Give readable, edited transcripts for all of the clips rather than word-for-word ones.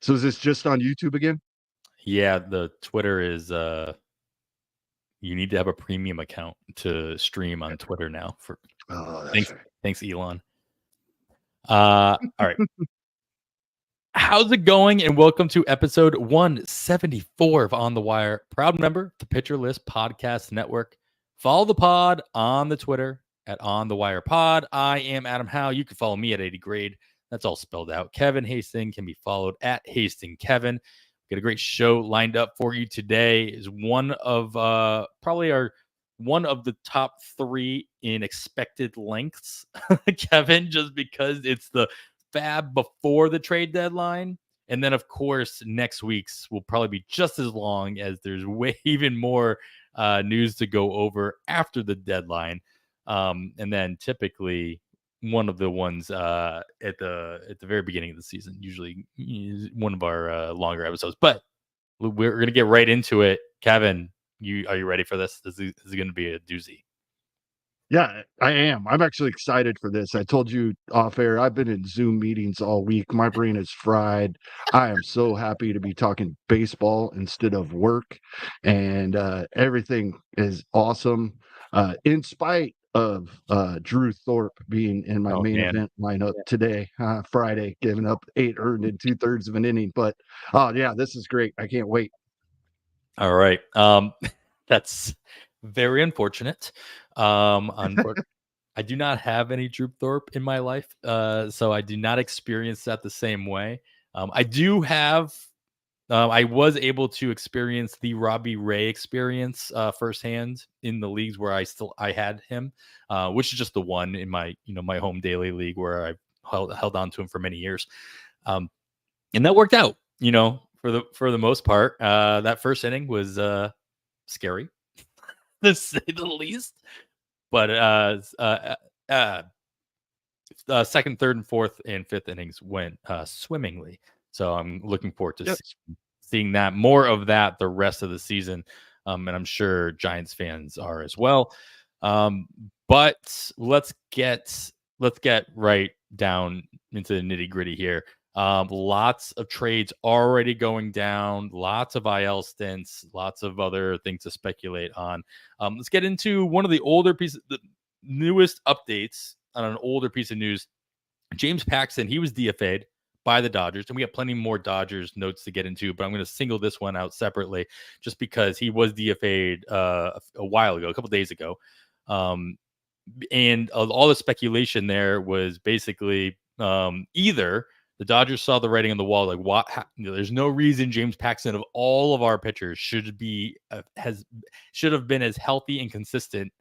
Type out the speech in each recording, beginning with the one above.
So is this just on YouTube again? Yeah, the Twitter is you need to have a premium account to stream on Twitter now. For Oh, that's thanks, right. thanks, Elon. All right. How's it going? And welcome to episode 174 of On the Wire. Proud member, the Pitcher List Podcast Network. Follow the pod on the Twitter at On the Wire Pod. I am Adam Howe. You can follow me at 80 Grade. That's all spelled out. Kevin Hastings can be followed at Hastings Kevin. Got a great show lined up for you today. Is one of probably our one of the top three in expected lengths, Kevin, just because it's the Faab before the trade deadline. And then, of course, next week's will probably be just as long, as there's way even more news to go over after the deadline. And then typically one of the ones at the very beginning of the season, usually is one of our longer episodes. But we're gonna get right into it. Kevin, are you ready for this? This is going to be a doozy. Yeah, I am. I'm actually excited for this. I told you off air, I've been in Zoom meetings all week. My brain is fried. I am so happy to be talking baseball instead of work, and everything is awesome. In spite of Drew Thorpe being in my Oh main man. event lineup today, Friday, giving up 8 earned in 2/3 of an inning. But oh yeah, this is great. I can't wait. All right. That's very unfortunate. I do not have any Drew Thorpe in my life, so I do not experience that the same way. I do have. I was able to experience the Robbie Ray experience firsthand in the leagues where I had him, which is just the one in my my home daily league where I held on to him for many years, and that worked out. For the most part, that first inning was scary, to say the least. But second, third, and fourth and fifth innings went swimmingly. So I'm looking forward to Yes. seeing that more of that the rest of the season, and I'm sure Giants fans are as well. But let's get right down into the nitty gritty here. Lots of trades already going down, lots of IL stints, lots of other things to speculate on. Let's get into one of the older pieces, the newest updates on an older piece of news. James Paxton, he was DFA'd by the Dodgers, and we have plenty more Dodgers notes to get into, but I'm going to single this one out separately just because he was DFA'd a while ago, a couple days ago. And all the speculation there was basically either the Dodgers saw the writing on the wall, like there's no reason James Paxton of all of our pitchers should have been as healthy and consistent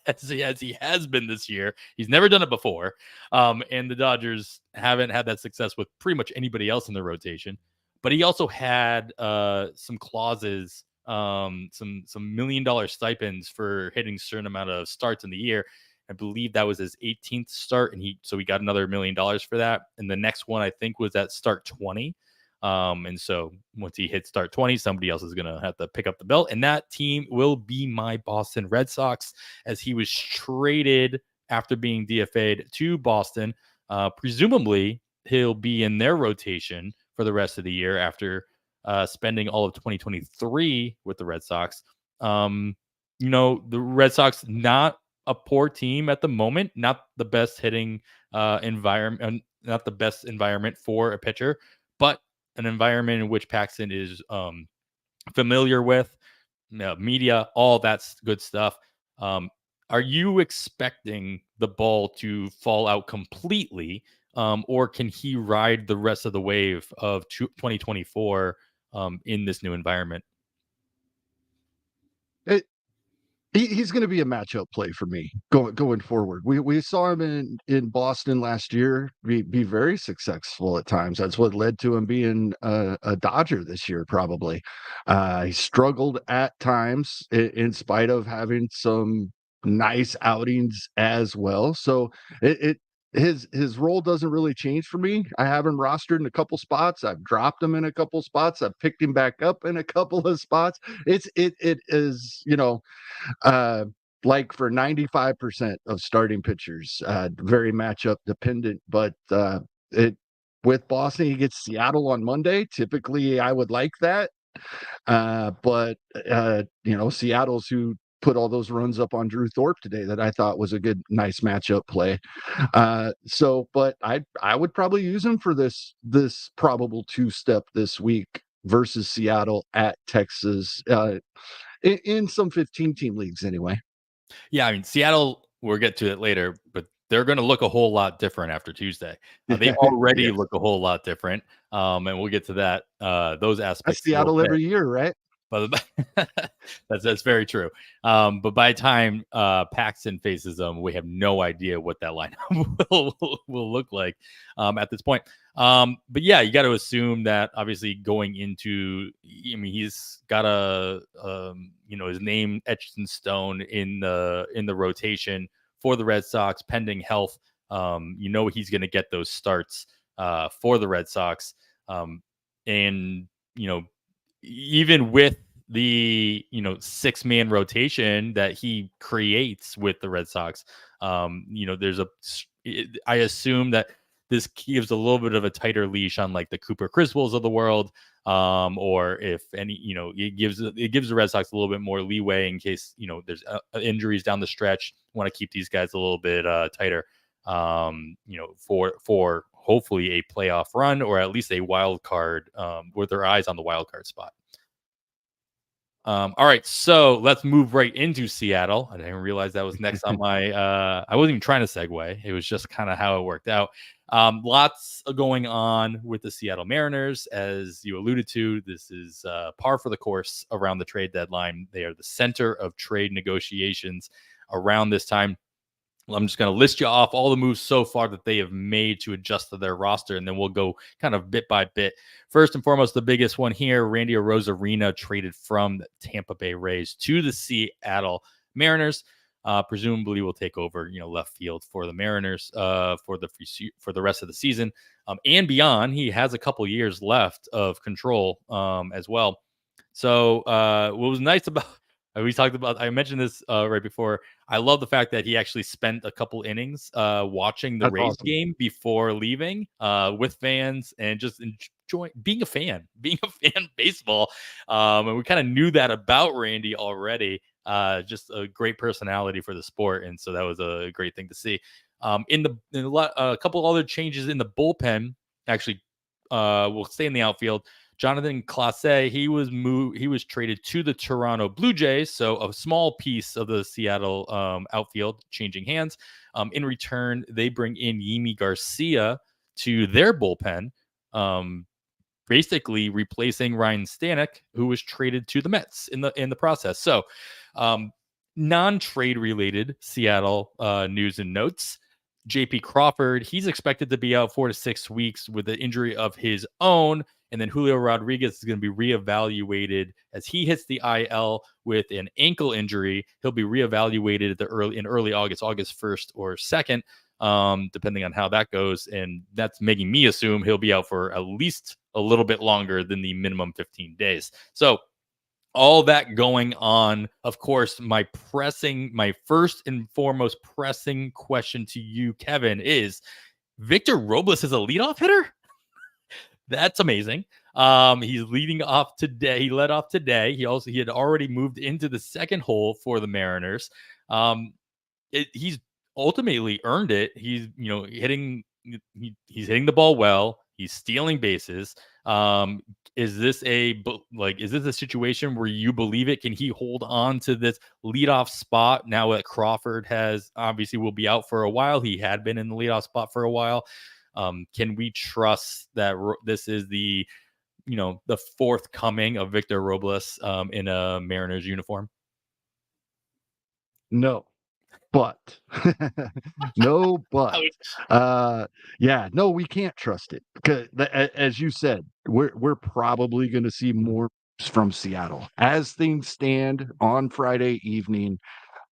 as he has been this year. He's never done it before, and the Dodgers haven't had that success with pretty much anybody else in the rotation. But he also had some clauses, some $1 million stipends for hitting a certain amount of starts in the year. I believe that was his 18th start, and he got another $1 million for that. And the next one I think was at start 20. And so once he hits start 20, somebody else is going to have to pick up the belt. And that team will be my Boston Red Sox, as he was traded after being DFA'd to Boston. Presumably, he'll be in their rotation for the rest of the year after spending all of 2023 with the Red Sox. The Red Sox, not a poor team at the moment, not the best hitting environment, not the best environment for a pitcher, but an environment in which Paxton is familiar with, media, all that's good stuff. Are you expecting the ball to fall out completely, or can he ride the rest of the wave of 2024 in this new environment? It, he's going to be a matchup play for me going forward. We saw him in Boston last year be very successful at times. That's what led to him being a Dodger this year. Probably he struggled at times in spite of having some nice outings as well. So his role doesn't really change for me. I have him rostered in a couple spots. I've dropped him in a couple spots. I've picked him back up in a couple of spots. It is, uh, like for 95% of starting pitchers, very matchup dependent, but it with Boston. He gets Seattle on Monday. Typically, I would like that. But Seattle's who put all those runs up on Drew Thorpe today that I thought was a good, nice matchup play. But I would probably use him for this probable two-step this week versus Seattle at Texas, in some 15-team leagues anyway. Yeah, I mean, Seattle, we'll get to it later, but they're going to look a whole lot different after Tuesday. They already Yeah, look a whole lot different, and we'll get to that those that's aspects a little Seattle bit. every year, right? But that's very true. But by the time Paxton faces them, we have no idea what that lineup will look like at this point. But yeah, you got to assume that obviously going into, I mean, he's got his name etched in stone in the rotation for the Red Sox, pending health. He's going to get those starts for the Red Sox, and even with the 6-man rotation that he creates with the Red Sox, I assume that this gives a little bit of a tighter leash on like the Cooper Criswells of the world, or if any, it gives the Red Sox a little bit more leeway in case there's injuries down the stretch. Want to keep these guys a little bit tighter, for hopefully a playoff run or at least a wild card, with their eyes on the wild card spot. All right, so let's move right into Seattle. I didn't realize that was next on my. I wasn't even trying to segue. It was just kind of how it worked out. Lots going on with the Seattle Mariners, as you alluded to. This is par for the course around the trade deadline. They are the center of trade negotiations around this time. I'm just going to list you off all the moves so far that they have made to adjust to their roster, and then we'll go kind of bit by bit. First and foremost, the biggest one here, Randy Arozarena traded from the Tampa Bay Rays to the Seattle Mariners. Presumably will take over, left field for the Mariners for the rest of the season and beyond. He has a couple years left of control as well. So what was nice about I mentioned this right before. I love the fact that he actually spent a couple innings watching the That's Rays awesome. game before leaving with fans and just enjoying being a fan of baseball. And we kind of knew that about Randy already. Just a great personality for the sport, and so that was a great thing to see. A couple other changes in the bullpen. Actually, we'll stay in the outfield. Jonathan Clase, he was traded to the Toronto Blue Jays, so a small piece of the Seattle outfield changing hands. In return, they bring in Yimi Garcia to their bullpen, basically replacing Ryan Stanek, who was traded to the Mets in the process. So, non-trade related Seattle news and notes. JP Crawford, he's expected to be out 4 to 6 weeks with an injury of his own. And then Julio Rodriguez is going to be reevaluated as he hits the IL with an ankle injury. He'll be reevaluated in early August 1st or 2nd, depending on how that goes. And that's making me assume he'll be out for at least a little bit longer than the minimum 15 days. So all that going on. Of course, my first and foremost pressing question to you, Kevin, is Victor Robles is a leadoff hitter? That's amazing. He's leading off today. He led off today. He had already moved into the second hole for the Mariners. He's ultimately earned it. He's he's hitting the ball well. He's stealing bases. Is this a situation where you believe it? Can he hold on to this leadoff spot now that Crawford will be out for a while? He had been in the leadoff spot for a while. Can we trust that this is the fourth coming of Victor Robles in a Mariners uniform? No, but no, but yeah, no, we can't trust it because, as you said, we're probably going to see more from Seattle as things stand on Friday evening.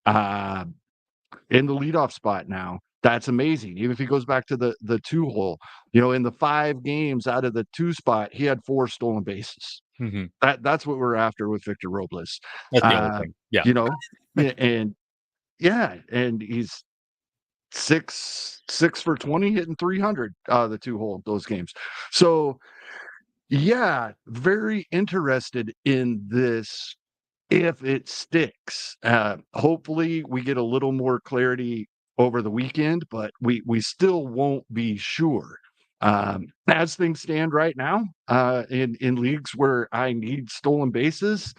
In the leadoff spot now. That's amazing. Even if he goes back to the 2 hole, in the 5 games out of the 2 spot, he had 4 stolen bases. Mm-hmm. That's what we're after with Victor Robles. That's the only thing. Yeah. You know, and yeah, and he's six for 20, hitting 300 the 2 hole those games. So yeah, very interested in this if it sticks. Hopefully we get a little more clarity over the weekend, but we still won't be sure. As things stand right now, in leagues where I need stolen bases,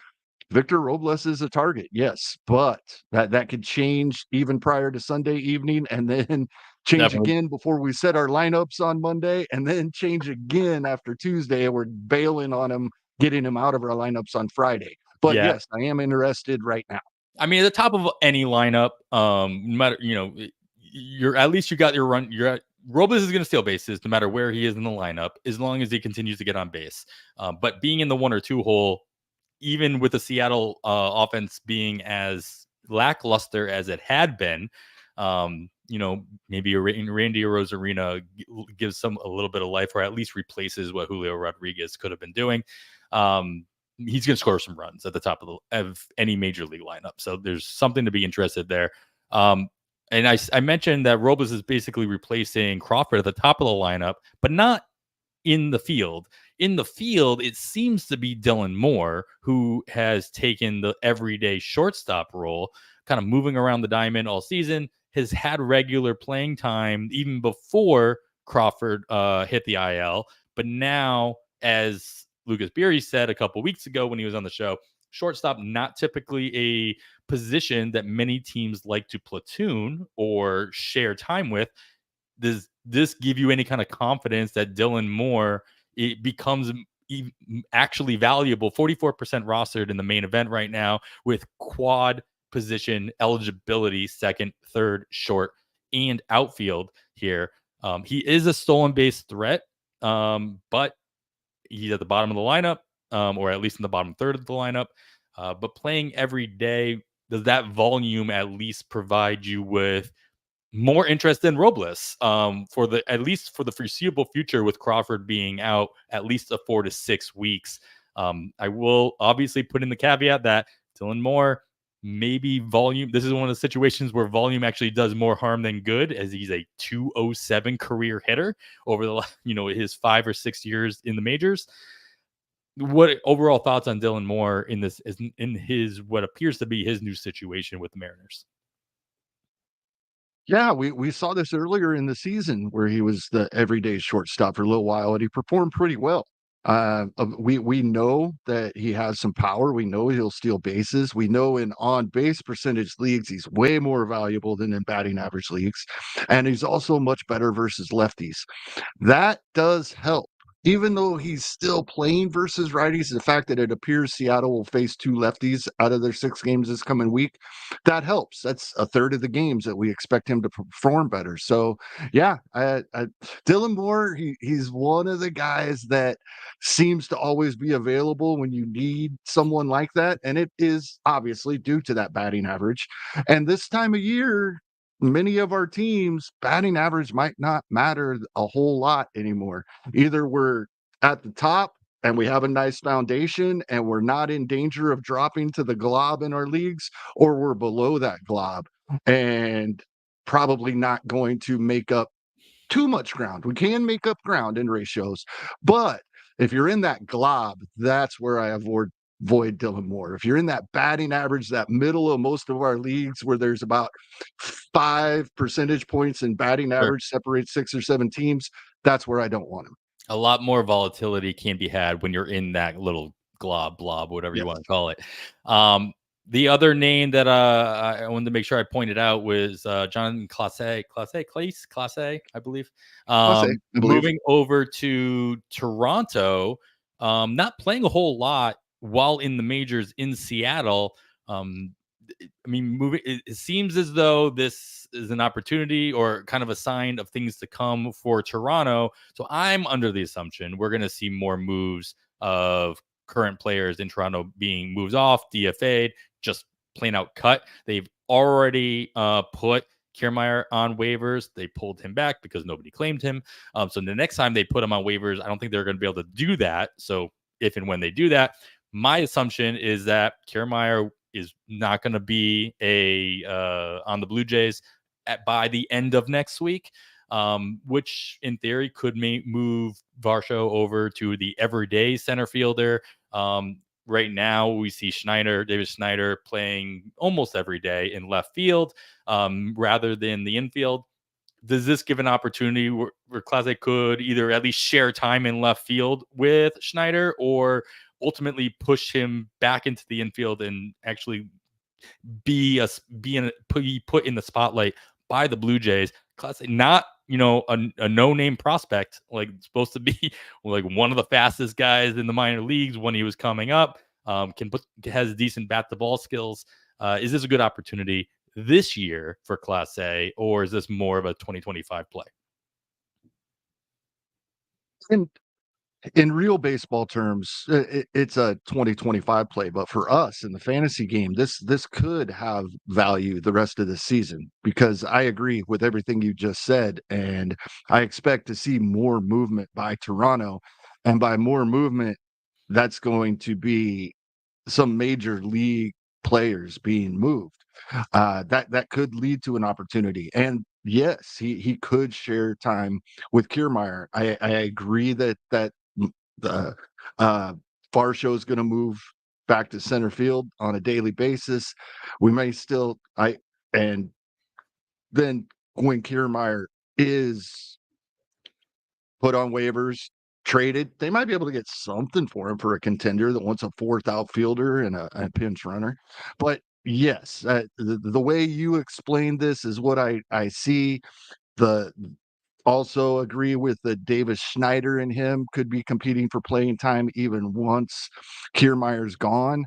Victor Robles is a target, yes, but that could change even prior to Sunday evening, and then change Definitely. again before we set our lineups on Monday, and then change again after Tuesday, and we're bailing on him, getting him out of our lineups on Friday. But Yeah. yes, I am interested right now. I mean, at the top of any lineup, no matter, you're at least you got your run. You're at Robles is going to steal bases no matter where he is in the lineup, as long as he continues to get on base. But being in the 1 or 2 hole, even with the Seattle offense being as lackluster as it had been, maybe Randy Rosarina gives some a little bit of life, or at least replaces what Julio Rodriguez could have been doing. He's going to score some runs at the top of any major league lineup. So there's something to be interested there. And I mentioned that Robles is basically replacing Crawford at the top of the lineup, but not in the field. In the field, it seems to be Dylan Moore, who has taken the everyday shortstop role, kind of moving around the diamond all season, has had regular playing time even before Crawford hit the IL. But now, as Lucas Beery said a couple weeks ago when he was on the show, shortstop not typically a position that many teams like to platoon or share time with. Does this give you any kind of confidence that Dylan Moore it becomes actually valuable? 44% rostered in the main event right now with quad position eligibility, second, third, short, and outfield here. He is a stolen base threat, but he's at the bottom of the lineup, or at least in the bottom third of the lineup. But playing every day, does that volume at least provide you with more interest than Robles for the at least for the foreseeable future, with Crawford being out at least 4 to 6 weeks? I will obviously put in the caveat that Dylan Moore, maybe volume. This is one of the situations where volume actually does more harm than good, as he's a 207 career hitter over the his 5 or 6 years in the majors. What overall thoughts on Dylan Moore in this in his what appears to be his new situation with the Mariners? Yeah, we saw this earlier in the season where he was the everyday shortstop for a little while, and he performed pretty well. We know that he has some power. We know he'll steal bases. We know in on base percentage leagues he's way more valuable than in batting average leagues, and he's also much better versus lefties. That does help. Even though he's still playing versus righties, the fact that it appears Seattle will face 2 lefties out of their 6 games this coming week, that helps. That's a third of the games that we expect him to perform better. So, yeah, Dylan Moore, he's one of the guys that seems to always be available when you need someone like that, and it is obviously due to that batting average. And this time of year, many of our teams batting average might not matter a whole lot anymore. Either we're at the top and we have a nice foundation and we're not in danger of dropping to the glob in our leagues, or we're below that glob and probably not going to make up too much ground. We can make up ground in ratios, but if you're in that glob, that's where I avoid Dylan Moore. If you're in that batting average, that middle of most of our leagues where there's about 5 percentage points in batting Sure. average separates 6 or 7 teams, that's where I don't want him. A lot more volatility can be had when you're in that little blob, whatever you Yes. want to call it. The other name that I wanted to make sure I pointed out was John Clase, I believe. I'll say, I believe. Moving over to Toronto, not playing a whole lot while in the majors in Seattle. I mean, moving. It seems as though this is an opportunity or kind of a sign of things to come for Toronto. So I'm under the assumption we're going to see more moves of current players in Toronto being moves off, DFA'd, just plain out cut. They've already put Kiermaier on waivers. They pulled him back because nobody claimed him. So the next time they put him on waivers, I don't think they're going to be able to do that. So if and when they do that, my assumption is that Kiermaier is not going to be a on the Blue Jays. by the end of next week, which in theory could move Varsho over to the everyday center fielder. Right now, we see David Schneider, playing almost every day in left field rather than the infield. Does this give an opportunity where Clase could either at least share time in left field with Schneider, or ultimately push him back into the infield and actually be put in the spotlight by the Blue Jays? Clase, not a no-name prospect, like supposed to be like one of the fastest guys in the minor leagues when he was coming up. Has decent bat to ball skills. Is this a good opportunity this year for Class A, or is this more of a 2025 play? And in real baseball terms, it's a 2025 play, but for us in the fantasy game, this could have value the rest of the season, because I agree with everything you just said, and I expect to see more movement by Toronto, and by more movement, that's going to be some major league players being moved. That could lead to an opportunity. And yes, he could share time with Kiermaier. I agree that the Varsho is going to move back to center field on a daily basis. We may still and then when Kiermaier is put on waivers, traded, they might be able to get something for him for a contender that wants a fourth outfielder and a pinch runner. But yes, the way you explained this is what I see. The Also agree with the Davis Schneider and him could be competing for playing time even once Kiermaier's gone.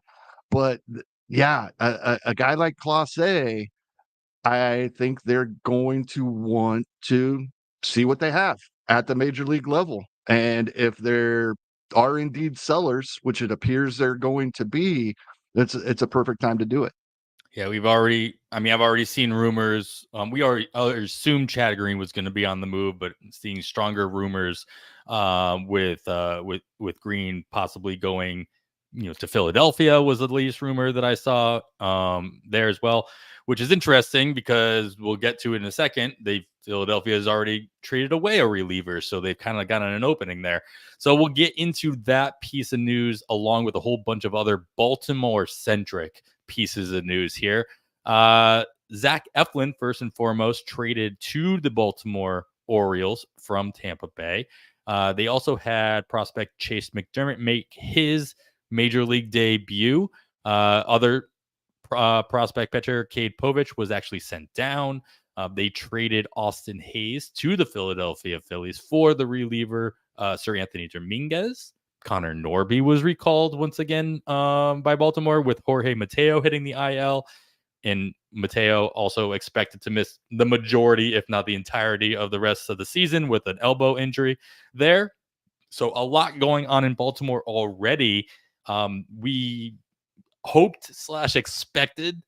But yeah, a guy like Clase, I think they're going to want to see what they have at the major league level. And if there are indeed sellers, which it appears they're going to be, it's a perfect time to do it. Yeah, I've already seen rumors. We already assumed Chad Green was going to be on the move, but seeing stronger rumors with Green possibly going, to Philadelphia was the latest rumor that I saw there as well, which is interesting because we'll get to it in a second. Philadelphia has already traded away a reliever, so they've kind of gotten an opening there. So we'll get into that piece of news along with a whole bunch of other Baltimore centric pieces of news here. Zach Eflin, first and foremost, traded to the Baltimore Orioles from Tampa Bay. They also had prospect Chase McDermott make his major league debut. Other prospect pitcher Cade Povich was actually sent down. They traded Austin Hayes to the Philadelphia Phillies for the reliever Sir Anthony Dominguez. Connor Norby was recalled once again by Baltimore, with Jorge Mateo hitting the IL. And Mateo also expected to miss the majority, if not the entirety, of the rest of the season with an elbow injury there. So a lot going on in Baltimore already. We hoped/expected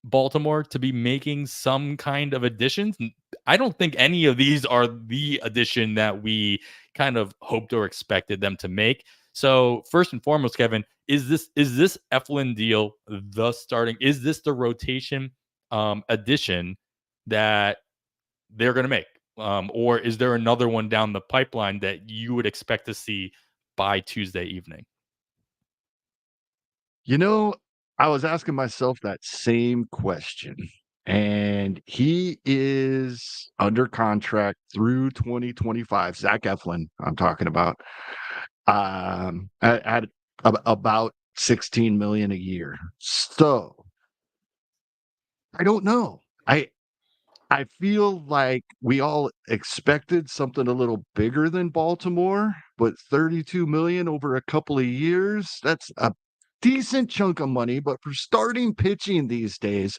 Baltimore to be making some kind of additions. I don't think any of these are the addition that we kind of hoped or expected them to make. So first and foremost, Kevin, is this Eflin deal the starting? Is this the rotation addition that they're going to make, or is there another one down the pipeline that you would expect to see by Tuesday evening? You know, I was asking myself that same question. And he is under contract through 2025. Zach Eflin, I'm talking about, at about 16 million a year. So I don't know. I feel like we all expected something a little bigger than Baltimore, but 32 million over a couple of years, that's a decent chunk of money, but for starting pitching these days,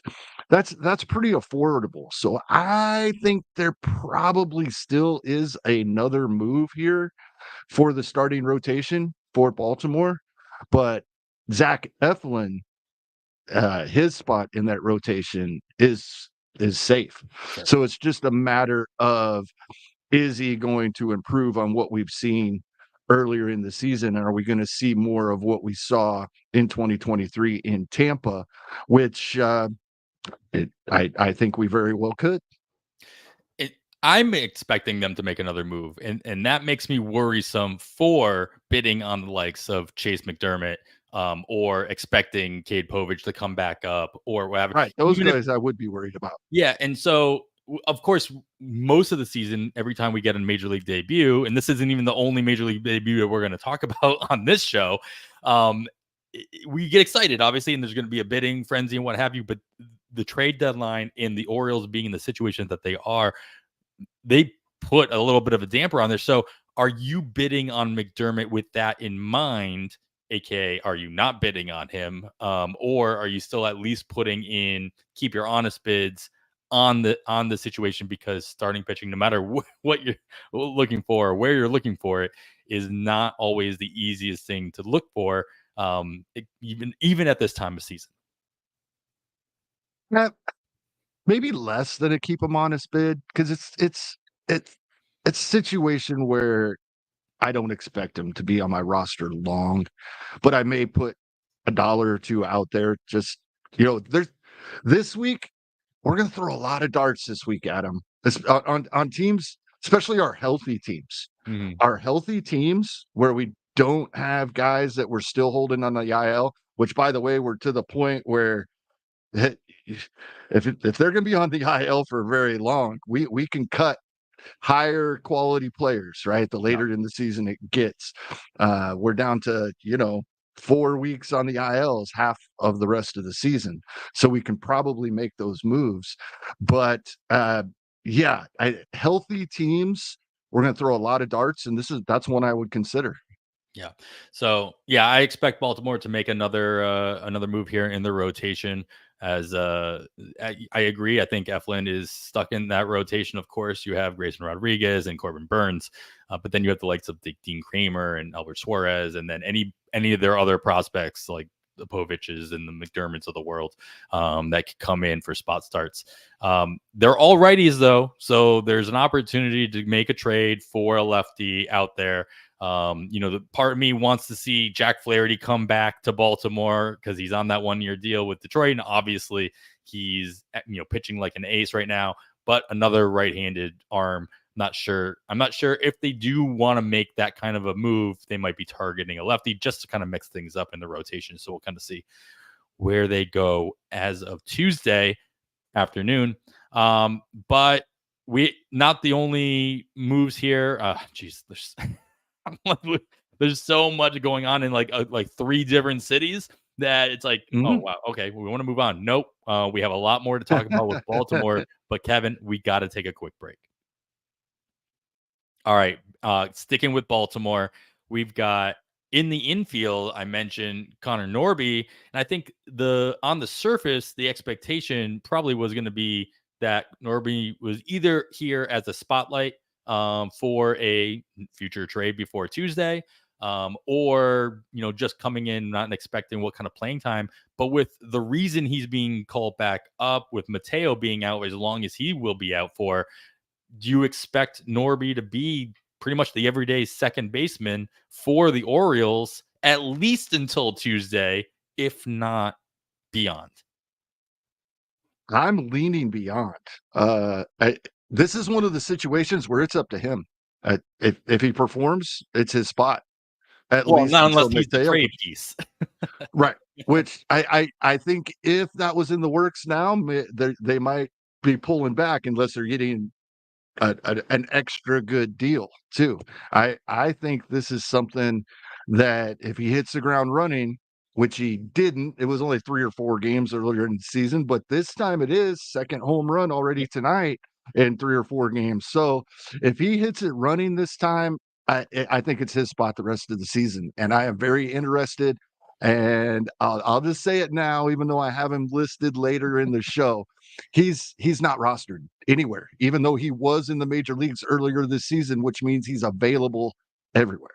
that's pretty affordable. So I think there probably still is another move here for the starting rotation for Baltimore, but Zach Eflin, his spot in that rotation is safe. Sure. So it's just a matter of, is he going to improve on what we've seen earlier in the season? Are we going to see more of what we saw in 2023 in Tampa, which I think we very well could. I'm expecting them to make another move, and that makes me worrisome for bidding on the likes of Chase McDermott, or expecting Cade Povich to come back up or whatever. Right. Those Even if, guys I would be worried about. yeah, and so of course, most of the season, every time we get a major league debut, and this isn't even the only major league debut that we're going to talk about on this show, um, we get excited, obviously, and there's going to be a bidding frenzy and what have you. But the trade deadline and the Orioles being in the situation that they are, they put a little bit of a damper on there. So are you bidding on McDermott with that in mind? AKA, are you not bidding on him? Or are you still at least putting in, keep your honest bids on the situation, because starting pitching, no matter what you're looking for or where you're looking for it, is not always the easiest thing to look for, even at this time of season. Uh, Maybe less than a keep them honest bid, because it's it's a situation where I don't expect him to be on my roster long, but I may put a dollar or two out there. Just, there's this week we're going to throw a lot of darts this week at him. On teams, especially our healthy teams. Mm-hmm. Our healthy teams where we don't have guys that we're still holding on the IL, which, by the way, we're to the point where if they're going to be on the IL for very long, we can cut higher quality players, right? The Yeah. later in the season it gets, we're down to 4 weeks on the ILs, half of the rest of the season, so we can probably make those moves. But yeah, healthy teams, we're going to throw a lot of darts, and that's one I would consider. Yeah. So yeah, I expect Baltimore to make another move here in the rotation. As I agree, I think Eflin is stuck in that rotation. Of course, you have Grayson Rodriguez and Corbin Burns, but then you have the likes of Dean Kramer and Albert Suarez, and then any of their other prospects like the Poviches and the McDermotts of the world, that could come in for spot starts. They're all righties though, so there's an opportunity to make a trade for a lefty out there. The part of me wants to see Jack Flaherty come back to Baltimore because he's on that 1-year deal with Detroit, and obviously he's pitching like an ace right now. But another right-handed arm, I'm not sure if they do want to make that kind of a move. They might be targeting a lefty just to kind of mix things up in the rotation. So we'll kind of see where they go as of Tuesday afternoon. But we not the only moves here. Geez, there's so much going on in like 3 different cities that it's like, oh Mhm. wow, okay, we want to move on. Nope, we have a lot more to talk about with Baltimore. But Kevin, we got to take a quick break. All right, sticking with Baltimore, we've got in the infield. I mentioned Connor Norby, and I think on the surface, the expectation probably was going to be that Norby was either here as a spotlight, for a future trade before Tuesday, or just coming in, not expecting what kind of playing time. But with the reason he's being called back up, with Mateo being out as long as he will be out for, do you expect Norby to be pretty much the everyday second baseman for the Orioles at least until Tuesday, if not beyond? I'm leaning beyond. This is one of the situations where it's up to him. If he performs, it's his spot, at Well, least not unless until he's the Mateo. trade piece. Right. Which I think if that was in the works now, they might be pulling back unless they're getting an extra good deal too. I think this is something that if he hits the ground running, which he didn't, it was only 3 or 4 games earlier in the season, but this time it is second home run already tonight in 3 or 4 games. So if he hits it running this time, I think it's his spot the rest of the season, and I am very interested. And I'll just say it now, even though I have him listed later in the show. He's not rostered anywhere, even though he was in the major leagues earlier this season, which means he's available everywhere.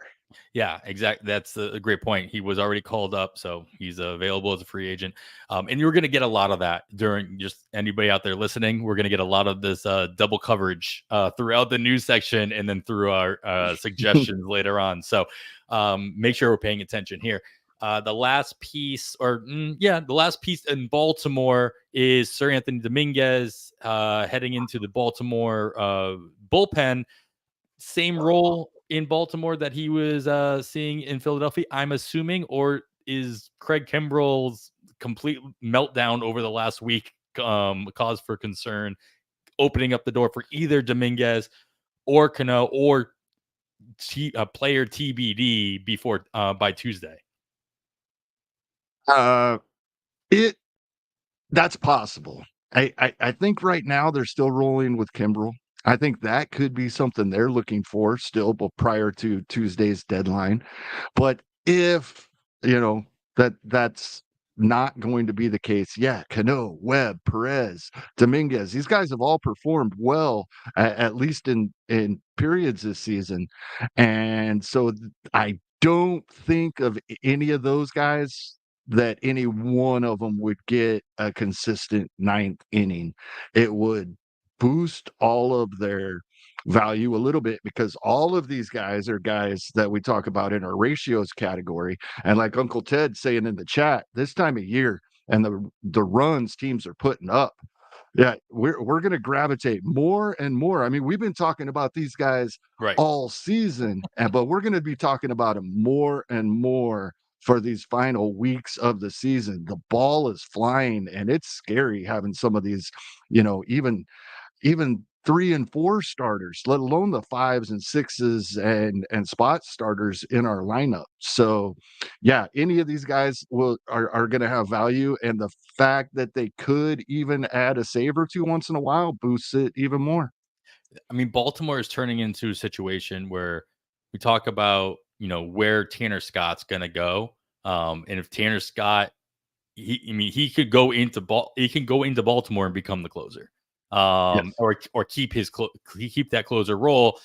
Yeah, exactly. That's a great point. He was already called up, so he's available as a free agent. And you're going to get a lot of that during, just anybody out there listening. We're going to get a lot of this double coverage throughout the news section and then through our suggestions later on. So make sure we're paying attention here. The last piece, the last piece in Baltimore is Sir Anthony Dominguez heading into the Baltimore bullpen. Same role in Baltimore that he was seeing in Philadelphia, I'm assuming, or is Craig Kimbrell's complete meltdown over the last week cause for concern, opening up the door for either Dominguez or Cano or player TBD before by Tuesday? Uh, it That's possible. I think right now they're still rolling with Kimbrel. I think that could be something they're looking for still, but prior to Tuesday's deadline. But if that's not going to be the case, yeah, Cano, Webb, Perez, Dominguez, these guys have all performed well, at least in periods this season, and so I don't think of any of those guys that any one of them would get a consistent ninth inning. It would boost all of their value a little bit because all of these guys are guys that we talk about in our ratios category. And like Uncle Ted saying in the chat, this time of year and the runs teams are putting up, yeah, we're gonna gravitate more and more. I mean, we've been talking about these guys Right. all season, but we're gonna be talking about them more and more for these final weeks of the season. The ball is flying, and it's scary having some of these, even 3 and 4 starters, let alone the 5s and 6s and spot starters in our lineup. So, yeah, any of these guys are gonna have value, and the fact that they could even add a save or 2 once in a while boosts it even more. I mean, Baltimore is turning into a situation where we talk about, where Tanner Scott's going to go. And if Tanner Scott, he could go into Baltimore and become the closer, Yes. or keep that closer role.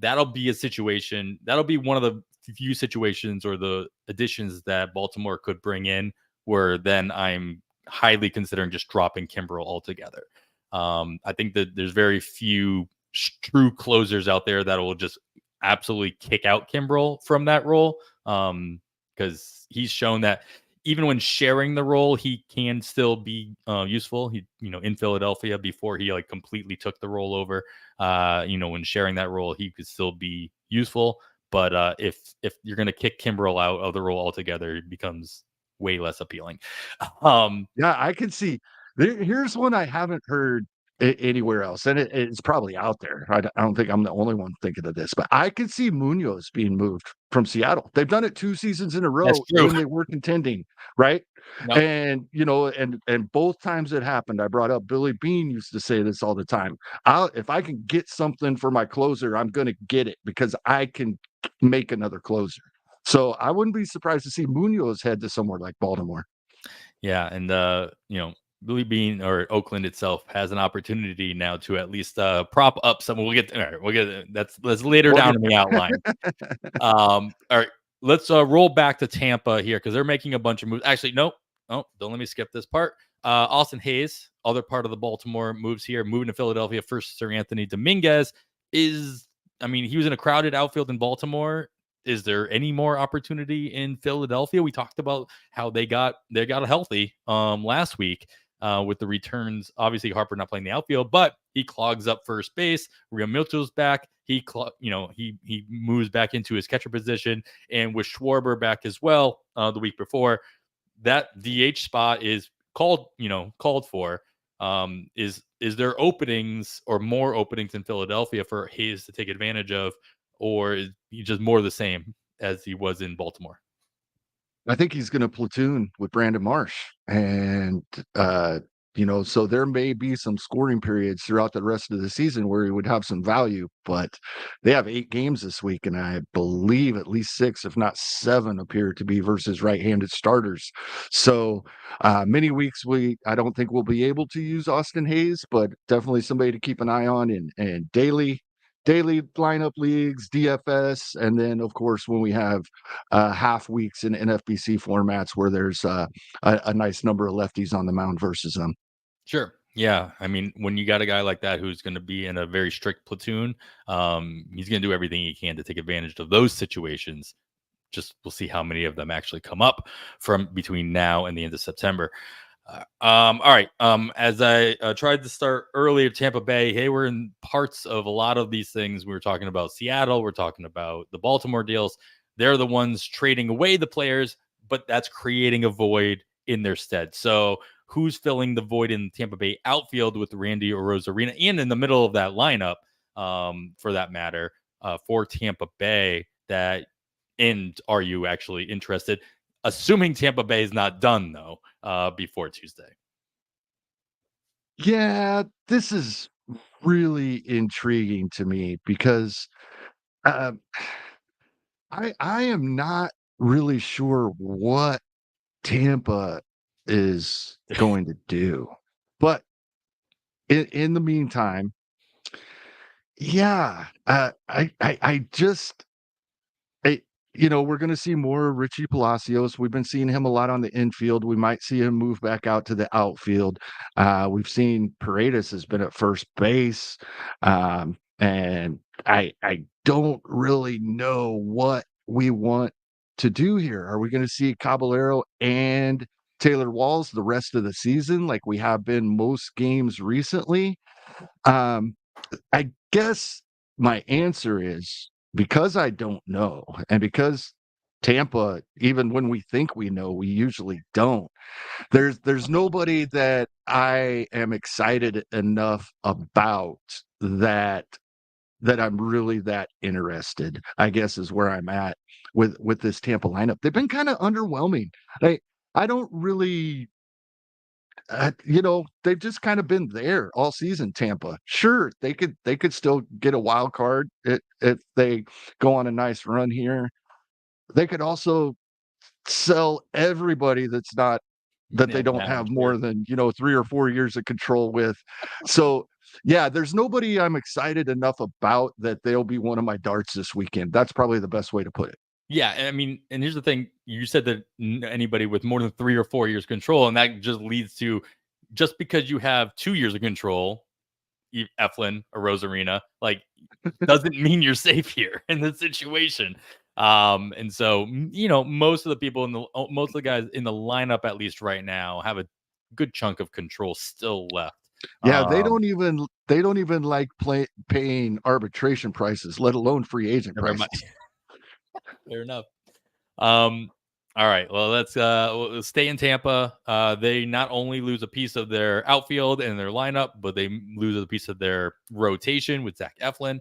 That'll be a situation. That'll be one of the few situations or the additions that Baltimore could bring in, where then I'm highly considering just dropping Kimbrel altogether. I think that there's very few true closers out there that will just absolutely kick out Kimbrel from that role, because he's shown that even when sharing the role, he can still be useful. He, in Philadelphia before he like completely took the role over, when sharing that role, he could still be useful. But if you're gonna kick Kimbrel out of the role altogether, it becomes way less appealing. Um, Yeah, I can see. Here's one I haven't heard anywhere else, and it's probably out there. I don't think I'm the only one thinking of this, but I could see Munoz being moved from Seattle. They've done it 2 seasons in a that's row true. when they were contending, right? Yep. And and both times it happened, I brought up Billy Bean used to say this all the time. If I can get something for my closer, I'm going to get it because I can make another closer. So I wouldn't be surprised to see Munoz head to somewhere like Baltimore. Yeah, and Billy Bean or Oakland itself has an opportunity now to at least prop up someone. That's later We'll down get in the outline. All right, let's roll back to Tampa here because they're making a bunch of moves. Actually, no, oh, don't let me skip this part. Austin Hayes, other part of the Baltimore moves here, moving to Philadelphia. First, Sir Anthony Dominguez he was in a crowded outfield in Baltimore. Is there any more opportunity in Philadelphia? We talked about how they got healthy last week with the returns. Obviously, Harper not playing the outfield, but he clogs up first base. Real Mitchell's back. He moves back into his catcher position, and with Schwarber back as well the week before, that DH spot is called for. Is there openings or more openings in Philadelphia for Hayes to take advantage of, or is he just more the same as he was in Baltimore? I think he's gonna platoon with Brandon Marsh, and, so there may be some scoring periods throughout the rest of the season where he would have some value, but they have 8 games this week, and I believe at least 6, if not 7, appear to be versus right-handed starters. So, many weeks I don't think we'll be able to use Austin Hayes, but definitely somebody to keep an eye on and daily lineup leagues, DFS, and then, of course, when we have half weeks in NFBC formats where there's a nice number of lefties on the mound versus them. Sure. Yeah. I mean, when you got a guy like that who's going to be in a very strict platoon, he's going to do everything he can to take advantage of those situations. just we'll see how many of them actually come up from between now and the end of September. All right. As I tried to start earlier, Tampa Bay, hey, we're in parts of a lot of these things. We were talking about Seattle. We're talking about the Baltimore deals. They're the ones trading away the players, but that's creating a void in their stead. So who's filling the void in Tampa Bay outfield with Randy Arozarena and in the middle of that lineup, for that matter, for Tampa Bay? That and are you actually interested? Assuming Tampa Bay is not done though, before Tuesday. Yeah, this is really intriguing to me because uh, I am not really sure what Tampa is going to do. But in the meantime, yeah, I just I we're gonna see more Richie Palacios. We've been seeing him a lot on the infield. We might see him move back out to the outfield. We've seen Paredes has been at first base. And I don't really know what we want to do here. Are we gonna see Caballero and Taylor Walls the rest of the season like we have been most games recently? Um, I guess my answer is because I don't know, and because Tampa, even when we think we know, we usually don't. There's nobody that I am excited enough about that I'm really that interested, I guess is where I'm at with this Tampa lineup. They've been kind of underwhelming. I don't really they've just kind of been there all season, Tampa. Sure, they could still get a wild card if they go on a nice run here. They could also sell everybody that Yeah, they don't that have much more here. than, 3 or 4 years of control with. So, yeah, there's nobody I'm excited enough about that they'll be one of my darts this weekend. That's probably the best way to put it. Yeah, I mean, and here's the thing: you said that anybody with more than 3 or 4 years control, and that just leads to just because you have 2 years of control, Eflin or Rosarina, like doesn't mean you're safe here in this situation. And so most of the people most of the guys in the lineup, at least right now, have a good chunk of control still left. Yeah, Um, they don't even like paying arbitration prices, let alone free agent Never mind. prices. Fair enough. Um, all right. Well, let's we'll stay in Tampa. They not only lose a piece of their outfield and their lineup, but they lose a piece of their rotation with Zach Eflin.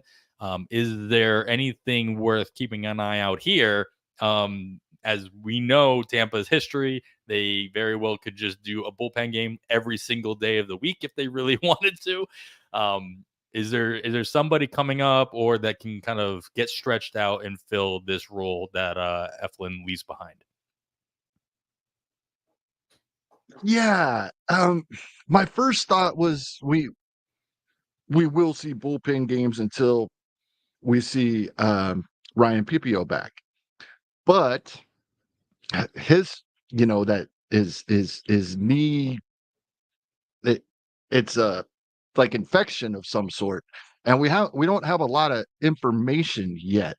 Is there anything worth keeping an eye out here? As we know, Tampa's history, they very well could just do a bullpen game every single day of the week if they really wanted to. Um, is there somebody coming up or that can kind of get stretched out and fill this role that Eflin leaves behind? Yeah, my first thought was we will see bullpen games until we see, Ryan Pipio back. But, his that is knee it it's a like infection of some sort, and we don't have a lot of information yet.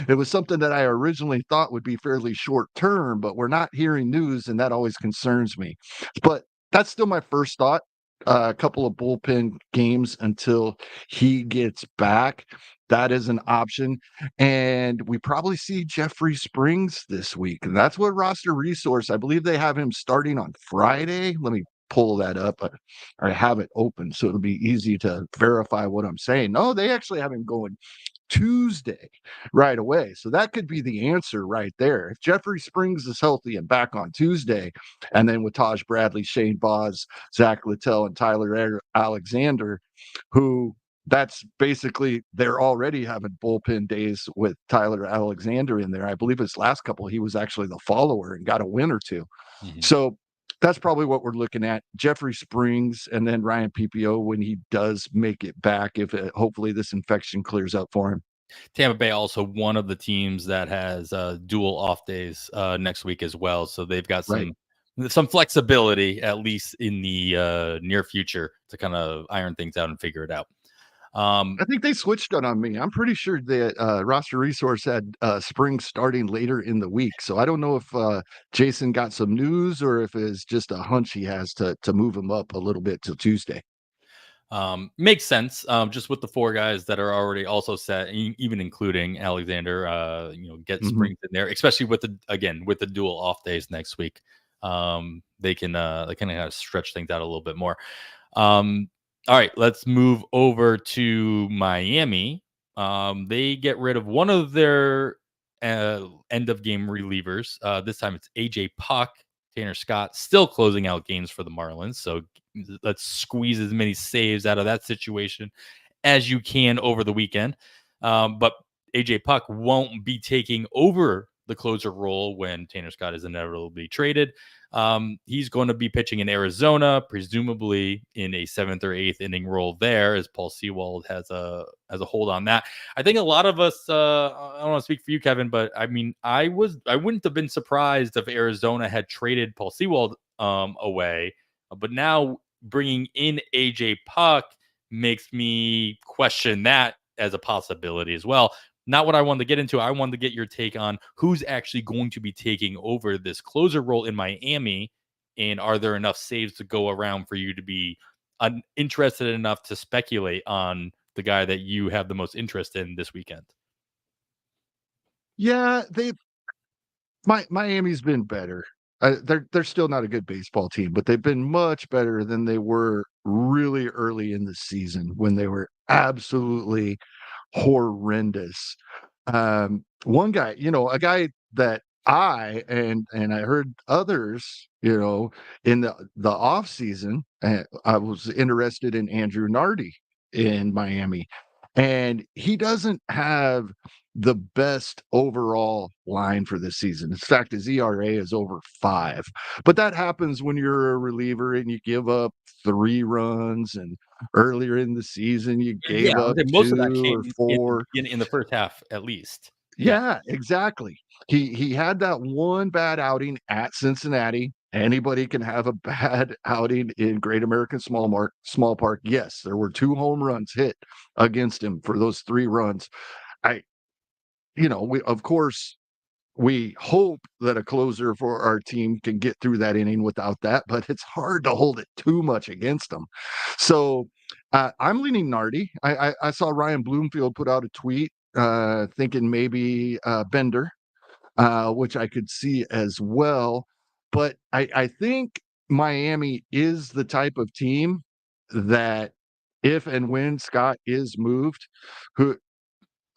It was something that I originally thought would be fairly short term, but we're not hearing news, and that always concerns me. But that's still my first thought. A couple of bullpen games until he gets back. That is an option, and we probably see Jeffrey Springs this week, and that's what roster resource. I believe they have him starting on Friday. Let me pull that up. I have it open, so it'll be easy to verify what I'm saying. No, they actually have him going Tuesday right away. So that could be the answer right there. If Jeffrey Springs is healthy and back on Tuesday, and then with Taj Bradley, Shane Boz, Zach Littell, and Tyler Alexander, who that's basically they're already having bullpen days with Tyler Alexander in there. I believe his last couple, he was actually the follower and got a win or two. Mhm. So that's probably what we're looking at. Jeffrey Springs and then Ryan PPO when he does make it back, if hopefully this infection clears up for him. Tampa Bay also one of the teams that has dual off days next week as well, so they've got Right. some flexibility at least in the near future to kind of iron things out and figure it out. Um, I think they switched it on me. I'm pretty sure that Roster Resource had spring starting later in the week. So I don't know if Jason got some news or if it's just a hunch he has to move him up a little bit till Tuesday. Makes sense. Just with the four guys that are already also set, even including Alexander, get Hmm. Springs in there, especially with the dual off days next week. They can kind of stretch things out a little bit more. All right, let's move over to Miami. They get rid of one of their end of game relievers. This time it's AJ Puck. Tanner Scott still closing out games for the Marlins. So let's squeeze as many saves out of that situation as you can over the weekend. But AJ Puck won't be taking over the closer role when Tanner Scott is inevitably traded. He's going to be pitching in Arizona, presumably in a seventh or eighth inning role there, as Paul Sewald has a hold on that. I think a lot of us. I don't want to speak for you, Kevin, but I mean, I wouldn't have been surprised if Arizona had traded Paul Sewald away, but now bringing in AJ Puck makes me question that as a possibility as well. Not what I wanted to get into. I wanted to get your take on who's actually going to be taking over this closer role in Miami, and are there enough saves to go around for you to be interested enough to speculate on the guy that you have the most interest in this weekend? Yeah, Miami's been better. They're still not a good baseball team, but they've been much better than they were really early in the season when they were absolutely horrendous. One guy, a guy that and I heard others, in the off season, I was interested in Andrew Nardi in Miami, and he doesn't have the best overall line for this season. In fact, his ERA is over 5. But that happens when you're a reliever and you give up 3 runs, and earlier in the season you Yeah, gave I would up say most of that 2 or came in the 4. beginning, in the first half, at least. Yeah, Yeah, exactly. He had that one bad outing at Cincinnati. Anybody can have a bad outing in Great American Small Park. Yes, there were 2 home runs hit against him for those 3 runs. I we of course we hope that a closer for our team can get through that inning without that, but it's hard to hold it too much against them. So I'm leaning Nardi. I saw Ryan Bloomfield put out a tweet thinking maybe Bender, which I could see as well. But I think Miami is the type of team that if and when Scott is moved, who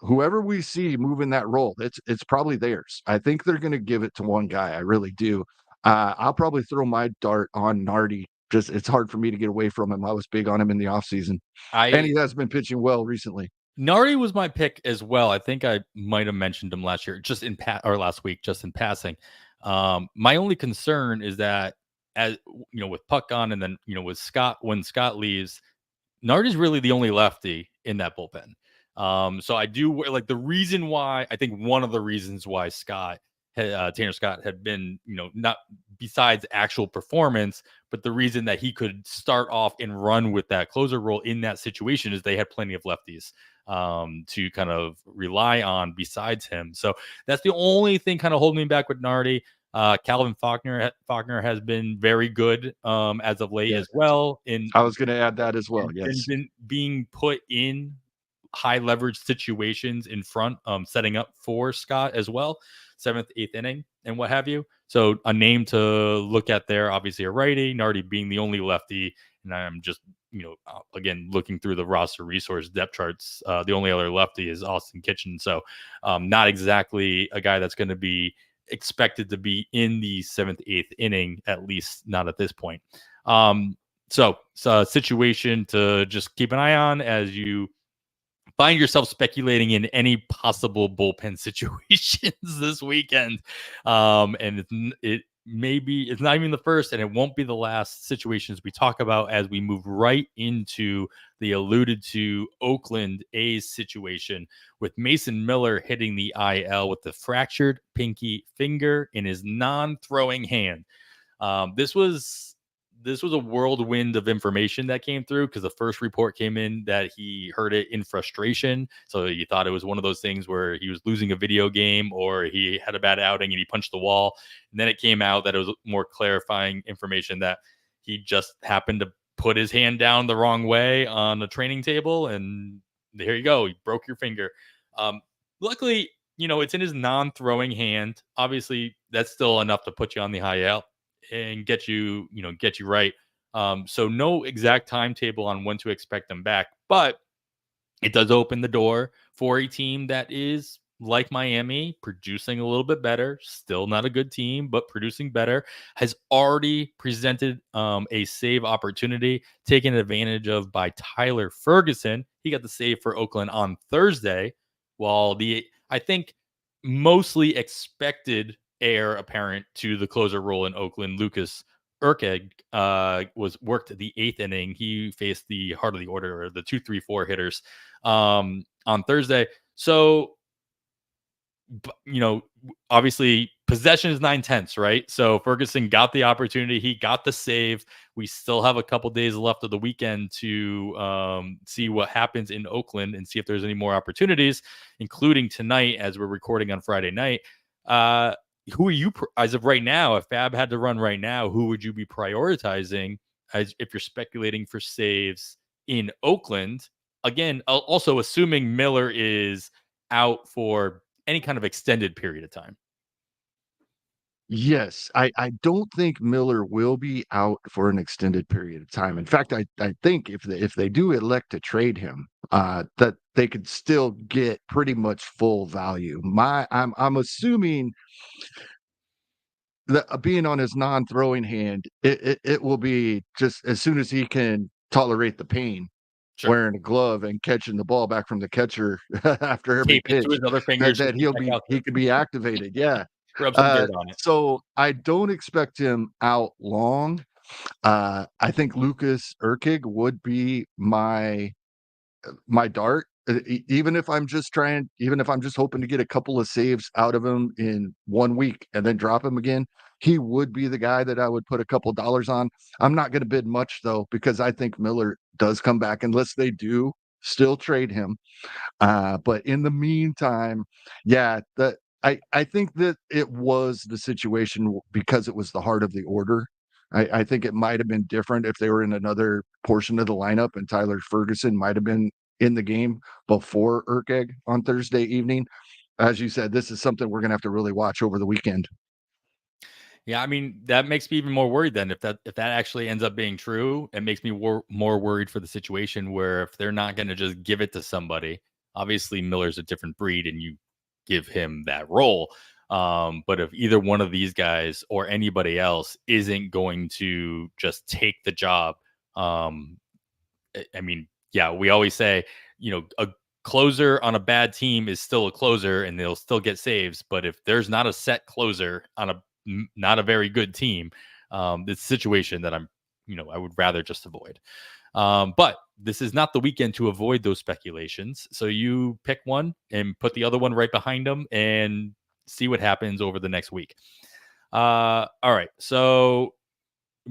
whoever we see moving that role, it's probably theirs. I think they're going to give it to one guy. I really do. I'll probably throw my dart on Nardi. Just it's hard for me to get away from him. I was big on him in the offseason, and I he has been pitching well recently. Nari was my pick as well. I think I might have mentioned him last year, just in or last week, just in passing. My only concern is that, as with Puck on, and then with Scott, when Scott leaves, Nardi's really the only lefty in that bullpen. So I do like the reason why. I think one of the reasons why Tanner Scott had been, not besides actual performance, but the reason that he could start off and run with that closer role in that situation is they had plenty of lefties to kind of rely on besides him. So that's the only thing kind of holding me back with Nardi. Calvin Faulkner has been very good as of late Yeah, as well in I was going to add that as well. and Yes. been being put in high leverage situations in front, setting up for Scott as well, seventh, eighth inning, and what have you. So a name to look at there, obviously a righty, Nardi being the only lefty, and I'm just again looking through the roster resource depth charts. The only other lefty is Austin Kitchen, so not exactly a guy that's going to be expected to be in the seventh, eighth inning, at least not at this point. So it's a situation to just keep an eye on as you find yourself speculating in any possible bullpen situations this weekend. And it's not even the first, and it won't be the last situations we talk about as we move right into the alluded to Oakland A's situation with Mason Miller hitting the IL with the fractured pinky finger in his non-throwing hand. This was this was a whirlwind of information that came through because the first report came in that he heard it in frustration. So you thought it was one of those things where he was losing a video game or he had a bad outing and he punched the wall. And then it came out that it was more clarifying information that he just happened to put his hand down the wrong way on a training table. And there you go. He broke your finger. Um, Luckily, it's in his non-throwing hand. Obviously, that's still enough to put you on the IL and get you right. So no exact timetable on when to expect them back, but it does open the door for a team that is like Miami, producing a little bit better. Still not a good team, but producing better. Has already presented a save opportunity, taken advantage of by Tyler Ferguson. He got the save for Oakland on Thursday, while I think mostly expected heir apparent to the closer role in Oakland, Lucas Urkeg, was worked the eighth inning. He faced the heart of the order, or the 2, 3, 4 hitters on Thursday. So, obviously possession is 9/10, right? So Ferguson got the opportunity. He got the save. We still have a couple days left of the weekend to see what happens in Oakland and see if there's any more opportunities, including tonight as we're recording on Friday night. Who are you, as of right now, if Faab had to run right now, who would you be prioritizing as if you're speculating for saves in Oakland? Again, also assuming Miller is out for any kind of extended period of time. Yes, I don't think Miller will be out for an extended period of time. In fact, I think if they do elect to trade him, that they could still get pretty much full value. I'm assuming that being on his non-throwing hand, it will be just as soon as he can tolerate the pain Sure. wearing a glove and catching the ball back from the catcher after every Tape it to pitch, his other that fingers so that he can check out he there. could be activated. Yeah. Rub some dirt on it. So I don't expect him out long. I think Lucas Urkig would be my dart. Even if I'm just hoping to get a couple of saves out of him in 1 week and then drop him again, he would be the guy that I would put a couple dollars on. I'm not going to bid much though, because I think Miller does come back unless they do still trade him. But in the meantime, yeah, I think that it was the situation because it was the heart of the order. I think it might have been different if they were in another portion of the lineup and Tyler Ferguson might have been in the game before Urkeg on Thursday evening. As you said, this is something we're gonna have to really watch over the weekend. Yeah, I mean, that makes me even more worried then if that actually ends up being true. It makes me more worried for the situation where if they're not going to just give it to somebody. Obviously Miller's a different breed and you give him that role. But if either one of these guys or anybody else isn't going to just take the job, um, I mean, yeah, we always say, a closer on a bad team is still a closer and they'll still get saves. But if there's not a set closer on not a very good team, it's a situation that I would rather just avoid. But this is not the weekend to avoid those speculations. So you pick one and put the other one right behind them and see what happens over the next week. All right. So